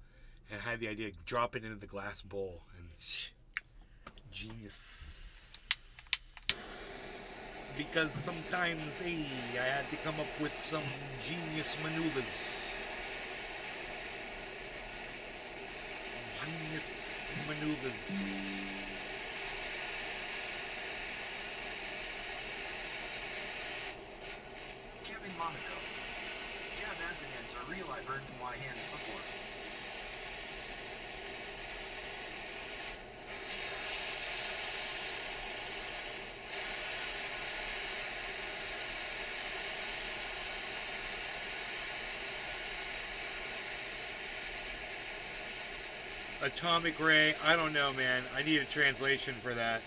and I had the idea to drop it into the glass bowl. And genius. Because sometimes, hey, I had to come up with some genius maneuvers. Genius maneuvers. Kevin Monaco. Jab assonance are real. I've heard from my hands before. Atomic ray, I don't know, man. I need a translation for that.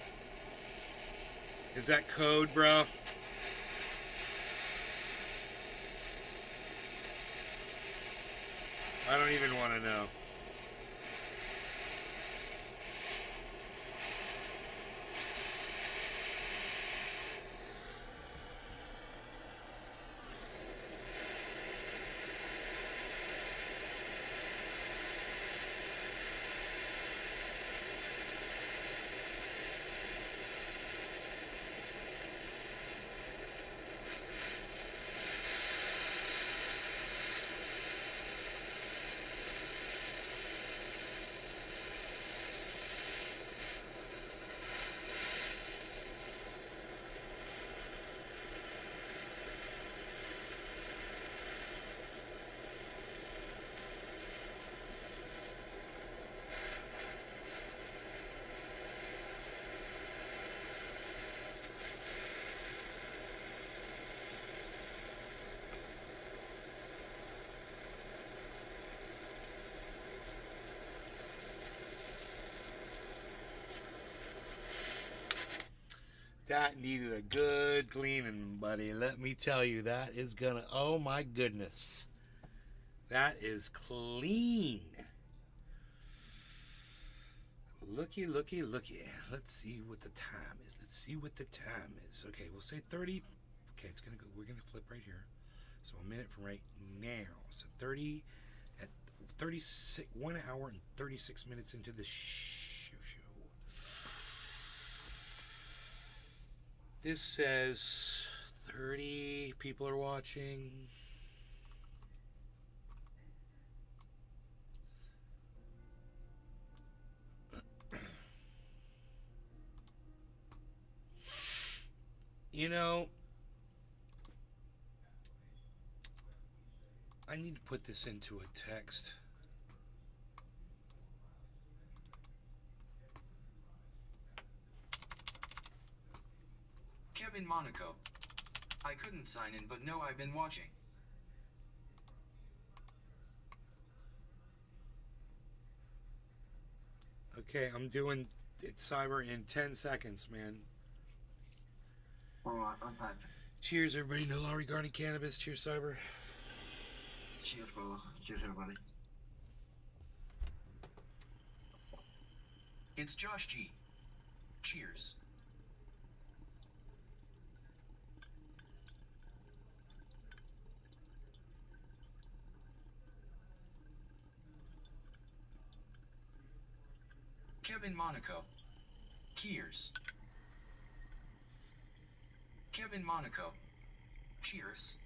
Is that code, bro? I don't even want to know. That needed a good cleaning, buddy. Let me tell you, that is gonna, oh my goodness. That is clean. Looky, looky, looky. Let's see what the time is. Okay, we'll say 30. Okay, it's gonna go, we're gonna flip right here. So a minute from right now. So 30, at 36, 1 hour and 36 minutes into the show. This says 30 people are watching. You know, I need to put this into a text. Kevin Monaco. I couldn't sign in, but no, I've been watching. Okay, I'm doing it, Cyber, in 10 seconds, man. Alright, I'm back. Cheers, everybody. No law regarding cannabis. Cheers, Cyber. Cheers, brother. Cheers, everybody. It's Josh G. Cheers. Kevin Monaco. Cheers. Kevin Monaco. Cheers.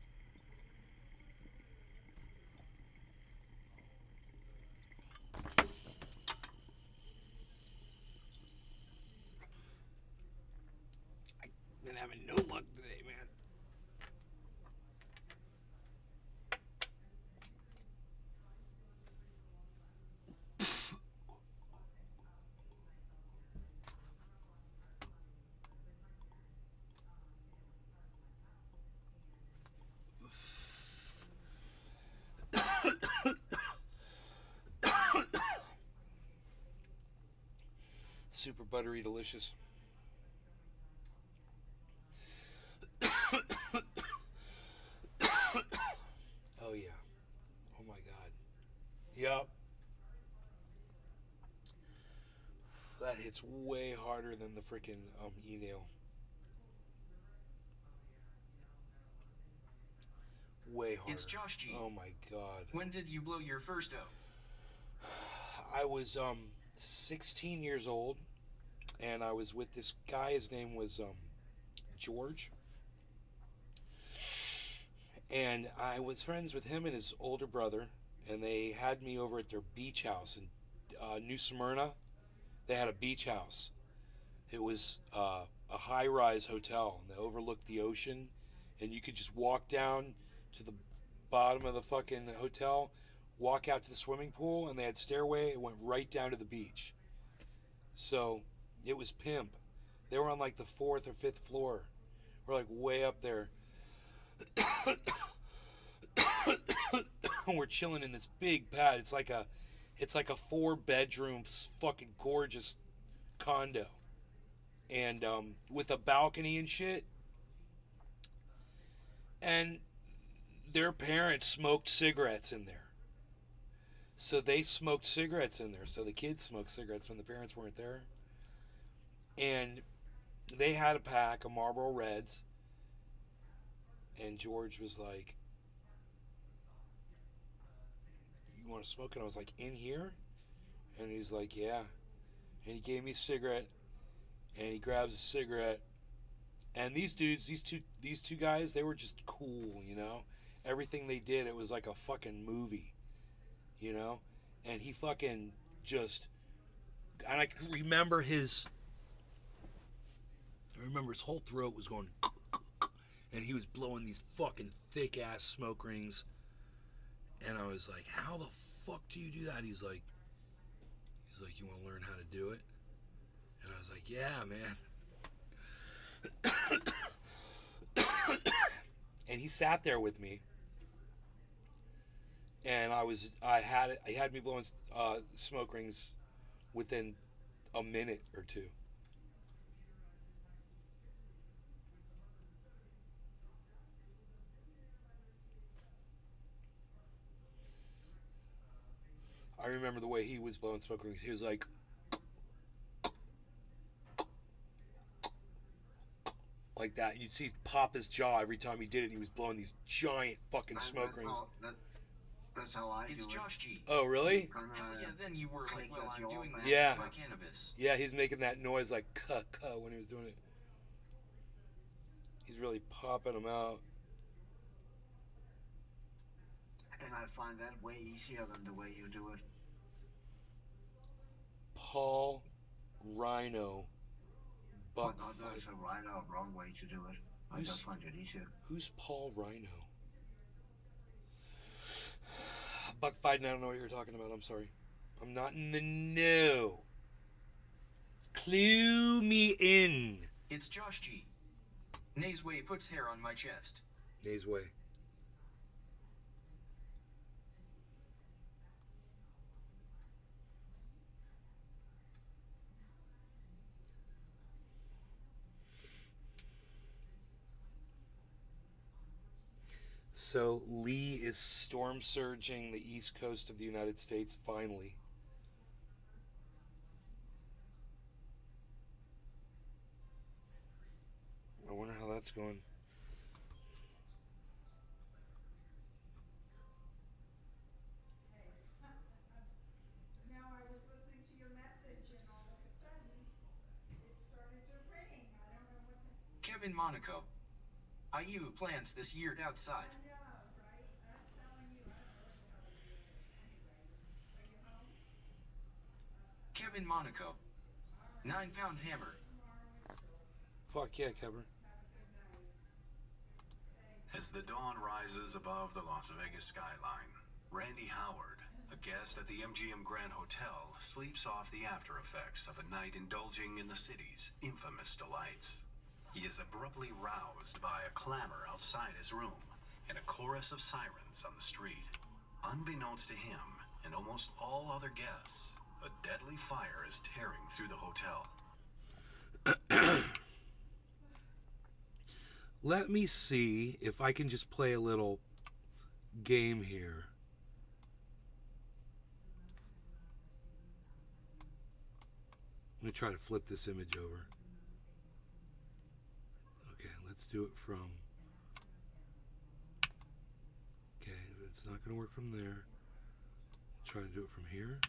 Super buttery delicious. Oh yeah. Oh my god. Yep. That hits way harder than the freaking e-nail. Way harder. It's Josh G. Oh my god. When did you blow your first O? I was 16 years old, and I was with this guy. His name was George, and I was friends with him and his older brother, and they had me over at their beach house in New Smyrna. They had a beach house. It was a high-rise hotel, and they overlooked the ocean, and you could just walk down to the bottom of the fucking hotel, walk out to the swimming pool, and they had stairway. It went right down to the beach. So it was pimp. They were on like the 4th or 5th floor. We're like way up there. We're chilling in this big pad. It's like a 4-bedroom fucking gorgeous condo, and with a balcony and shit. And their parents smoked cigarettes in there. So they smoked cigarettes in there. So the kids smoked cigarettes when the parents weren't there. And they had a pack of Marlboro Reds. And George was like, "You want to smoke?" And I was like, "In here?" And he's like, "Yeah." And he gave me a cigarette. And he grabs a cigarette. And these dudes, these two guys, they were just cool, you know? Everything they did, it was like a fucking movie, you know? And he fucking just... And I can remember his whole throat was going... And he was blowing these fucking thick-ass smoke rings. And I was like, "How the fuck do you do that?" He's like, "You want to learn how to do it?" And I was like, "Yeah, man." And he sat there with me, and he had me blowing smoke rings within a minute or two. I remember the way he was blowing smoke rings. He was like, like that. You'd see pop his jaw every time he did it. He was blowing these giant fucking smoke rings. That's how I do it. It's Josh G. Oh, really? Yeah, then you were like, "Well, I'm doing this Yeah. with my cannabis." Yeah, he's making that noise like cuh when he was doing it. He's really popping them out. And I find that way easier than the way you do it. Paul Rhino. But not there's a right or wrong way to do it. I just find it easier. Who's Paul Rhino? Buck Fiden, I don't know what you're talking about. I'm sorry. I'm not in the know. Clue me in. It's Josh G. Nays Way puts hair on my chest. Nays Way. So Lee is storm surging the east coast of the United States finally. I wonder how that's going. Now I was listening to your message and all of a sudden it started to ring. I don't know what the... Kevin Monaco. IU plants this year outside. I know, right? I'm telling you, I don't know what the hell I'm doing. Anyways, are you home? Kevin Monaco. 9-pound hammer. Fuck yeah, Kevin. As the dawn rises above the Las Vegas skyline, Randy Howard, a guest at the MGM Grand Hotel, sleeps off the after effects of a night indulging in the city's infamous delights. He is abruptly roused by a clamor outside his room and a chorus of sirens on the street. Unbeknownst to him and almost all other guests, A deadly fire is tearing through the hotel. Let me see if I can just play a little game here. I'm going to try to flip this image over. Okay, let's do it from... Okay, it's not going to work from there. Try to do it from here.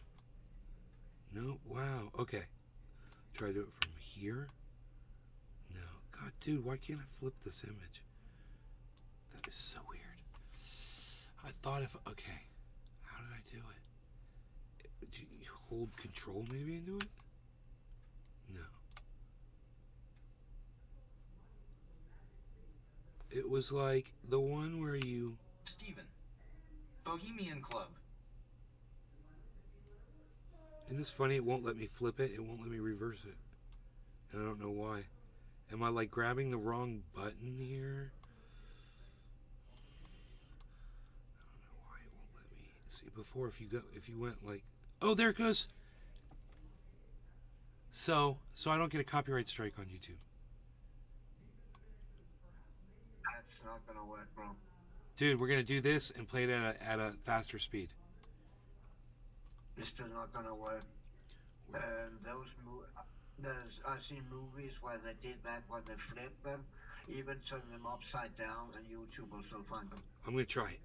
No, wow, okay. Try to do it from here. No, God, dude, why can't I flip this image? That is so weird. I thought if, okay, how did I do it? Do you hold control maybe and do it? No. It was like the one where you... Steven. Bohemian Club. Isn't this funny? It won't let me flip it. It won't let me reverse it. And I don't know why. Am I like grabbing the wrong button here? I don't know why it won't let me. See, before if you went like... Oh, there it goes! So I don't get a copyright strike on YouTube. That's not gonna work, bro. Dude, we're gonna do this and play it at a faster speed. It's still not gonna work. I've seen movies where they did that, where they flipped them, even turn them upside down, and YouTube will still find them. I'm gonna try it.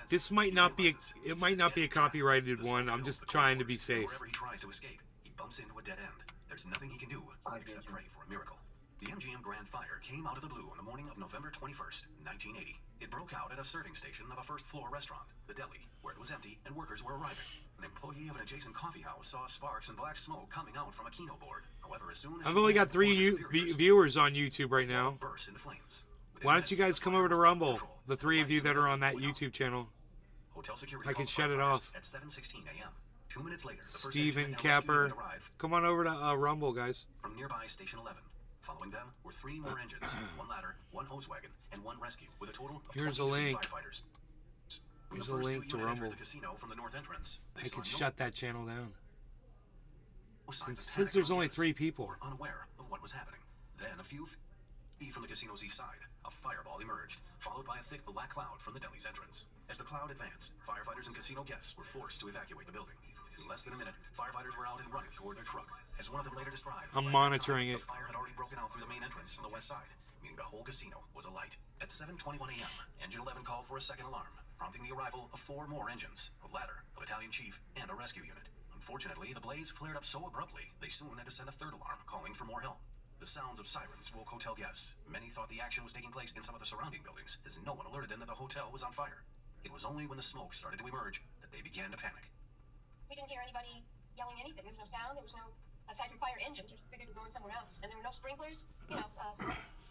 This might not be it might not be a copyrighted one. I'm just trying to be safe. Wherever he tries to escape, he bumps into a dead end. There's nothing he can do except pray for a miracle. The MGM Grand Fire came out of the blue on the morning of November 21st, 1980. It broke out at a serving station of a first-floor restaurant, the Deli, where it was empty and workers were arriving. An employee of an adjacent coffee house saw sparks and black smoke coming out from a Keno board. However, as soon as I've only got 3 viewers on YouTube right now. burst into flames. Why don't you guys come over to Rumble? The 3 of you that are on that YouTube channel. Hotel security I can called shut it firefighters off. at 7:16 a.m. 2 minutes later, the first Steven engine and rescue Capper. unit arrived Come on over to Rumble, guys. from nearby Station 11. Following them were 3 more engines, 1 ladder, 1 hose wagon, and 1 rescue, with a total of Here's a 23 link. firefighters. When Here's the a first link two to unit entered Rumble. the casino from the north entrance, they I saw can no shut that channel down. signs of Since panic there's on only guests, 3 people. were unaware of what was happening. Then, a few feet from the casino's east side, a fireball emerged, followed by a thick black cloud from the deli's entrance. As the cloud advanced, firefighters and casino guests were forced to evacuate the building. In less than a minute, firefighters were out and running toward their truck. As one of them later described, I'm by that monitoring time, it. The fire had already broken out through the main entrance on the west side, meaning the whole casino was alight. At 7:21 a.m., Engine 11 called for a second alarm, prompting the arrival of 4 more engines, a ladder, a battalion chief, and a rescue unit. Unfortunately, the blaze flared up so abruptly, they soon had to send a third alarm, calling for more help. The sounds of sirens woke hotel guests. Many thought the action was taking place in some of the surrounding buildings, as no one alerted them that the hotel was on fire. It was only when the smoke started to emerge that they began to panic. We didn't hear anybody yelling anything. There was no sound. There was no, aside from fire engines, we figured we were going somewhere else. And there were no sprinklers, so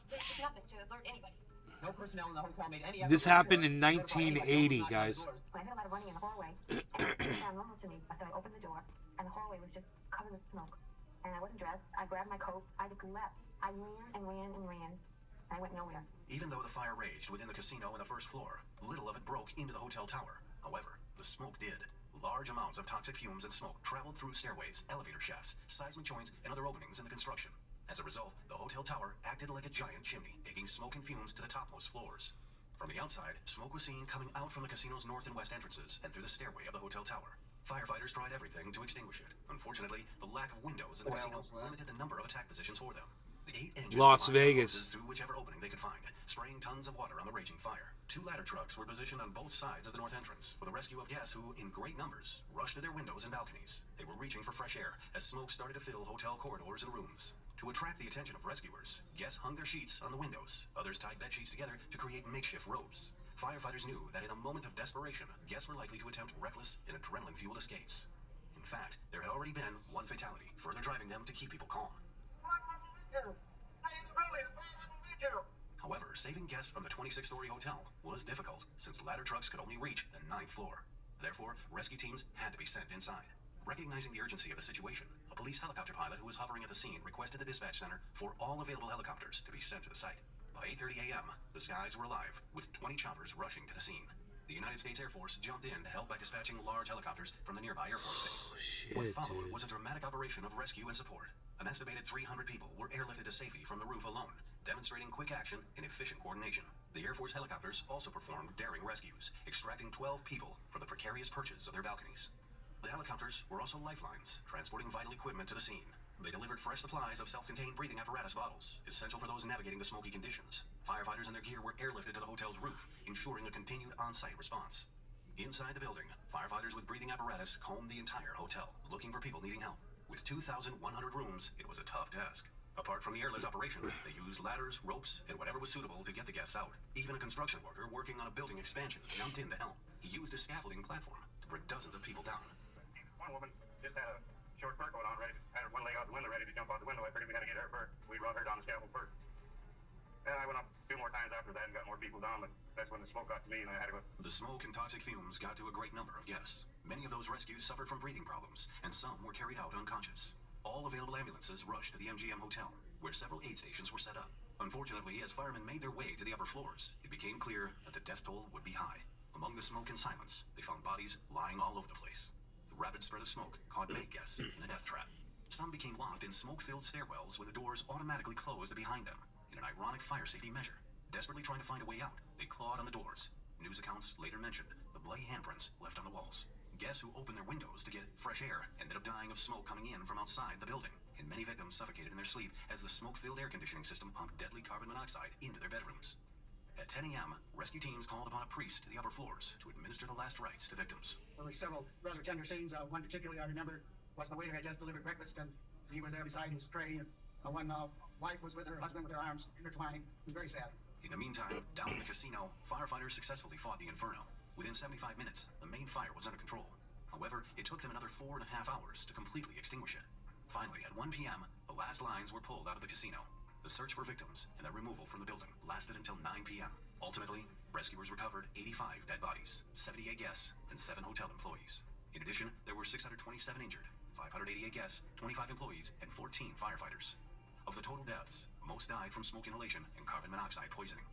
there's just nothing to alert anybody. No personnel in the hotel made any This happened in 1980, guys. I heard a lot of running in the hallway, and it sounded normal to me. So I opened the door, and the hallway was just covered with smoke. And I wasn't dressed. I grabbed my coat. I just left. I ran and ran and ran. And I went nowhere. Even though the fire raged within the casino and the first floor, little of it broke into the hotel tower. However, the smoke did. Large amounts of toxic fumes and smoke traveled through stairways, elevator shafts, seismic joints, and other openings in the construction. As a result, the hotel tower acted like a giant chimney, taking smoke and fumes to the topmost floors. From the outside, smoke was seen coming out from the casino's north and west entrances and through the stairway of the hotel tower. Firefighters tried everything to extinguish it. Unfortunately, the lack of windows in the casino limited the number of attack positions for them. The 8 engines Las lined Vegas. hoses through whichever opening they could find, spraying tons of water on the raging fire. 2 ladder trucks were positioned on both sides of the north entrance for the rescue of guests who, in great numbers, rushed to their windows and balconies. They were reaching for fresh air as smoke started to fill hotel corridors and rooms. To attract the attention of rescuers, guests hung their sheets on the windows. Others tied bed sheets together to create makeshift robes. Firefighters knew that in a moment of desperation, guests were likely to attempt reckless and adrenaline-fueled escapes. In fact, there had already been 1 fatality, further driving them to keep people calm. However, saving guests from the 26-story hotel was difficult, since ladder trucks could only reach the 9th floor. Therefore, rescue teams had to be sent inside. Recognizing the urgency of the situation, a police helicopter pilot who was hovering at the scene requested the dispatch center for all available helicopters to be sent to the site. By 8:30 a.m., the skies were alive, with 20 choppers rushing to the scene. The United States Air Force jumped in to help by dispatching large helicopters from the nearby Air Force Base. Shit, What followed dude. was a dramatic operation of rescue and support. An estimated 300 people were airlifted to safety from the roof alone, demonstrating quick action and efficient coordination. The Air Force helicopters also performed daring rescues, extracting 12 people from the precarious perches of their balconies. The helicopters were also lifelines, transporting vital equipment to the scene. They delivered fresh supplies of self-contained breathing apparatus bottles, essential for those navigating the smoky conditions. Firefighters and their gear were airlifted to the hotel's roof, ensuring a continued on-site response. Inside the building, firefighters with breathing apparatus combed the entire hotel, looking for people needing help. With 2,100 rooms, it was a tough task. Apart from the airlift operation, they used ladders, ropes, and whatever was suitable to get the guests out. Even a construction worker working on a building expansion jumped in to help. He used a scaffolding platform to bring dozens of people down. One woman just had a short fur coat on, had her one leg out the window, ready to jump out the window. I figured we had to get her first. We brought her down the scaffold first. And I went up 2 more times after that and got more people down, but that's when the smoke got to me and I had to go. The smoke and toxic fumes got to a great number of guests. Many of those rescues suffered from breathing problems, and some were carried out unconscious. All available ambulances rushed to the MGM Hotel, where several aid stations were set up. Unfortunately, as firemen made their way to the upper floors, it became clear that the death toll would be high. Among the smoke and silence, they found bodies lying all over the place. The rapid spread of smoke caught many guests in a death trap. Some became locked in smoke-filled stairwells with the doors automatically closed behind them, in an ironic fire safety measure. Desperately trying to find a way out, they clawed on the doors. News accounts later mentioned the bloody handprints left on the walls. Guests who opened their windows to get fresh air ended up dying of smoke coming in from outside the building, and many victims suffocated in their sleep as the smoke-filled air conditioning system pumped deadly carbon monoxide into their bedrooms. At 10 a.m., rescue teams called upon a priest to the upper floors to administer the last rites to victims. There were several rather tender scenes. One particularly I remember was the waiter had just delivered breakfast, and he was there beside his tray, and one wife was with her husband with their arms intertwined. It was very sad. In the meantime, down in the casino, firefighters successfully fought the inferno. Within 75 minutes, the main fire was under control. However, it took them another 4.5 hours to completely extinguish it. Finally, at 1 p.m., the last lines were pulled out of the casino. The search for victims and their removal from the building lasted until 9 p.m. Ultimately, rescuers recovered 85 dead bodies, 78 guests, and 7 hotel employees. In addition, there were 627 injured, 588 guests, 25 employees, and 14 firefighters. Of the total deaths, most died from smoke inhalation and carbon monoxide poisoning.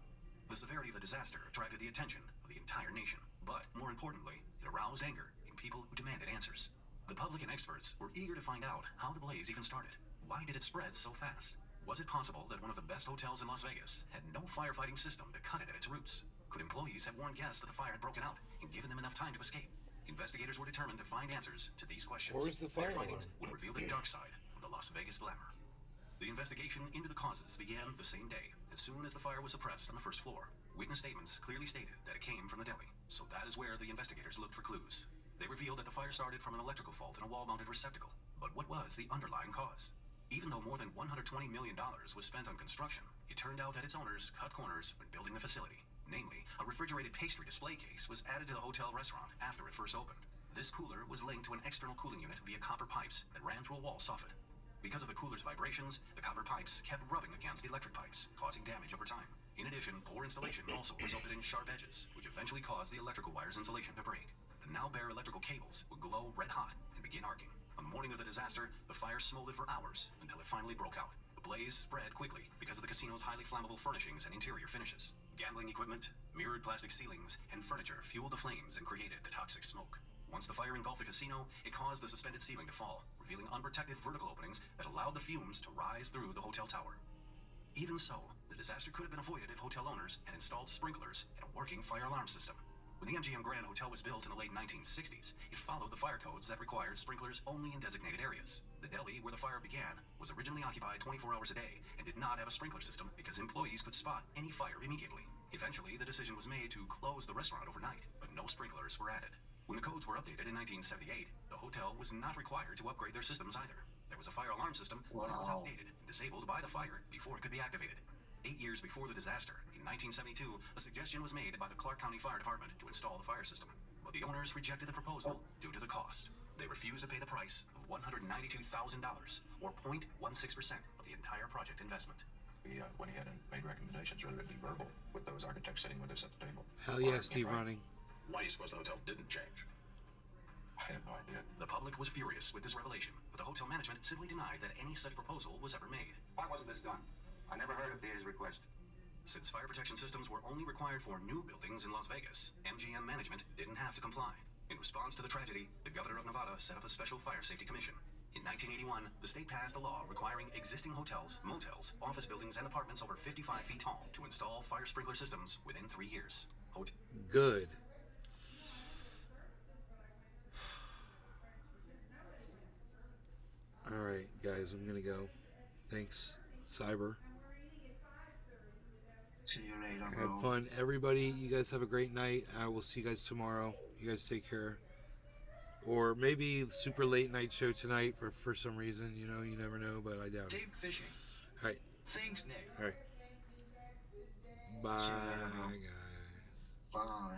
The severity of the disaster attracted the attention of the entire nation, but more importantly, it aroused anger in people who demanded answers. The public and experts were eager to find out how the blaze even started. Why did it spread so fast? Was it possible that one of the best hotels in Las Vegas had no firefighting system to cut it at its roots? Could employees have warned guests that the fire had broken out and given them enough time to escape? Investigators were determined to find answers to these questions. Where's the fire Their findings alarm? would reveal the dark side of the Las Vegas glamour. The investigation into the causes began the same day, as soon as the fire was suppressed on the first floor. Witness statements clearly stated that it came from the deli, so that is where the investigators looked for clues. They revealed that the fire started from an electrical fault in a wall-mounted receptacle. But what was the underlying cause? Even though more than $120 million was spent on construction, it turned out that its owners cut corners when building the facility. Namely, a refrigerated pastry display case was added to the hotel restaurant after it first opened. This cooler was linked to an external cooling unit via copper pipes that ran through a wall soffit. Because of the cooler's vibrations, the copper pipes kept rubbing against the electric pipes, causing damage over time. In addition, poor installation also resulted in sharp edges, which eventually caused the electrical wire's insulation to break. The now bare electrical cables would glow red hot and begin arcing. On the morning of the disaster, the fire smoldered for hours until it finally broke out. The blaze spread quickly because of the casino's highly flammable furnishings and interior finishes. Gambling equipment, mirrored plastic ceilings, and furniture fueled the flames and created the toxic smoke. Once the fire engulfed the casino, it caused the suspended ceiling to fall, revealing unprotected vertical openings that allowed the fumes to rise through the hotel tower. Even so, the disaster could have been avoided if hotel owners had installed sprinklers and a working fire alarm system. When the MGM Grand Hotel was built in the late 1960s, it followed the fire codes that required sprinklers only in designated areas. The deli, where the fire began, was originally occupied 24 hours a day and did not have a sprinkler system because employees could spot any fire immediately. Eventually, the decision was made to close the restaurant overnight, but no sprinklers were added. When the codes were updated in 1978, the hotel was not required to upgrade their systems either. There was a fire alarm system, but it was outdated and disabled by the fire before it could be activated. 8 years before the disaster, in 1972, a suggestion was made by the Clark County Fire Department to install the fire system, but the owners rejected the proposal due to the cost. They refused to pay the price of $192,000, or 0.16% of the entire project investment. We went ahead and made recommendations, whether it be verbal, with those architects sitting with us at the table. Hell yeah, Steve Running. Why do you suppose the hotel didn't change? I have no idea. The public was furious with this revelation, but the hotel management simply denied that any such proposal was ever made. Why wasn't this done? I never heard of his request. Since fire protection systems were only required for new buildings in Las Vegas, MGM management didn't have to comply. In response to the tragedy, the governor of Nevada set up a special fire safety commission. In 1981, the state passed a law requiring existing hotels, motels, office buildings, and apartments over 55 feet tall to install fire sprinkler systems within 3 years. Good. All right, guys, I'm going to go. Thanks, Cyber. See you later, bro. Have fun. Everybody, you guys have a great night. I will see you guys tomorrow. You guys take care. Or maybe super late night show tonight for some reason. You know, you never know, but I doubt it. Dave Fishing. All right. Thanks, Nick. All right. Bye, guys. Bye.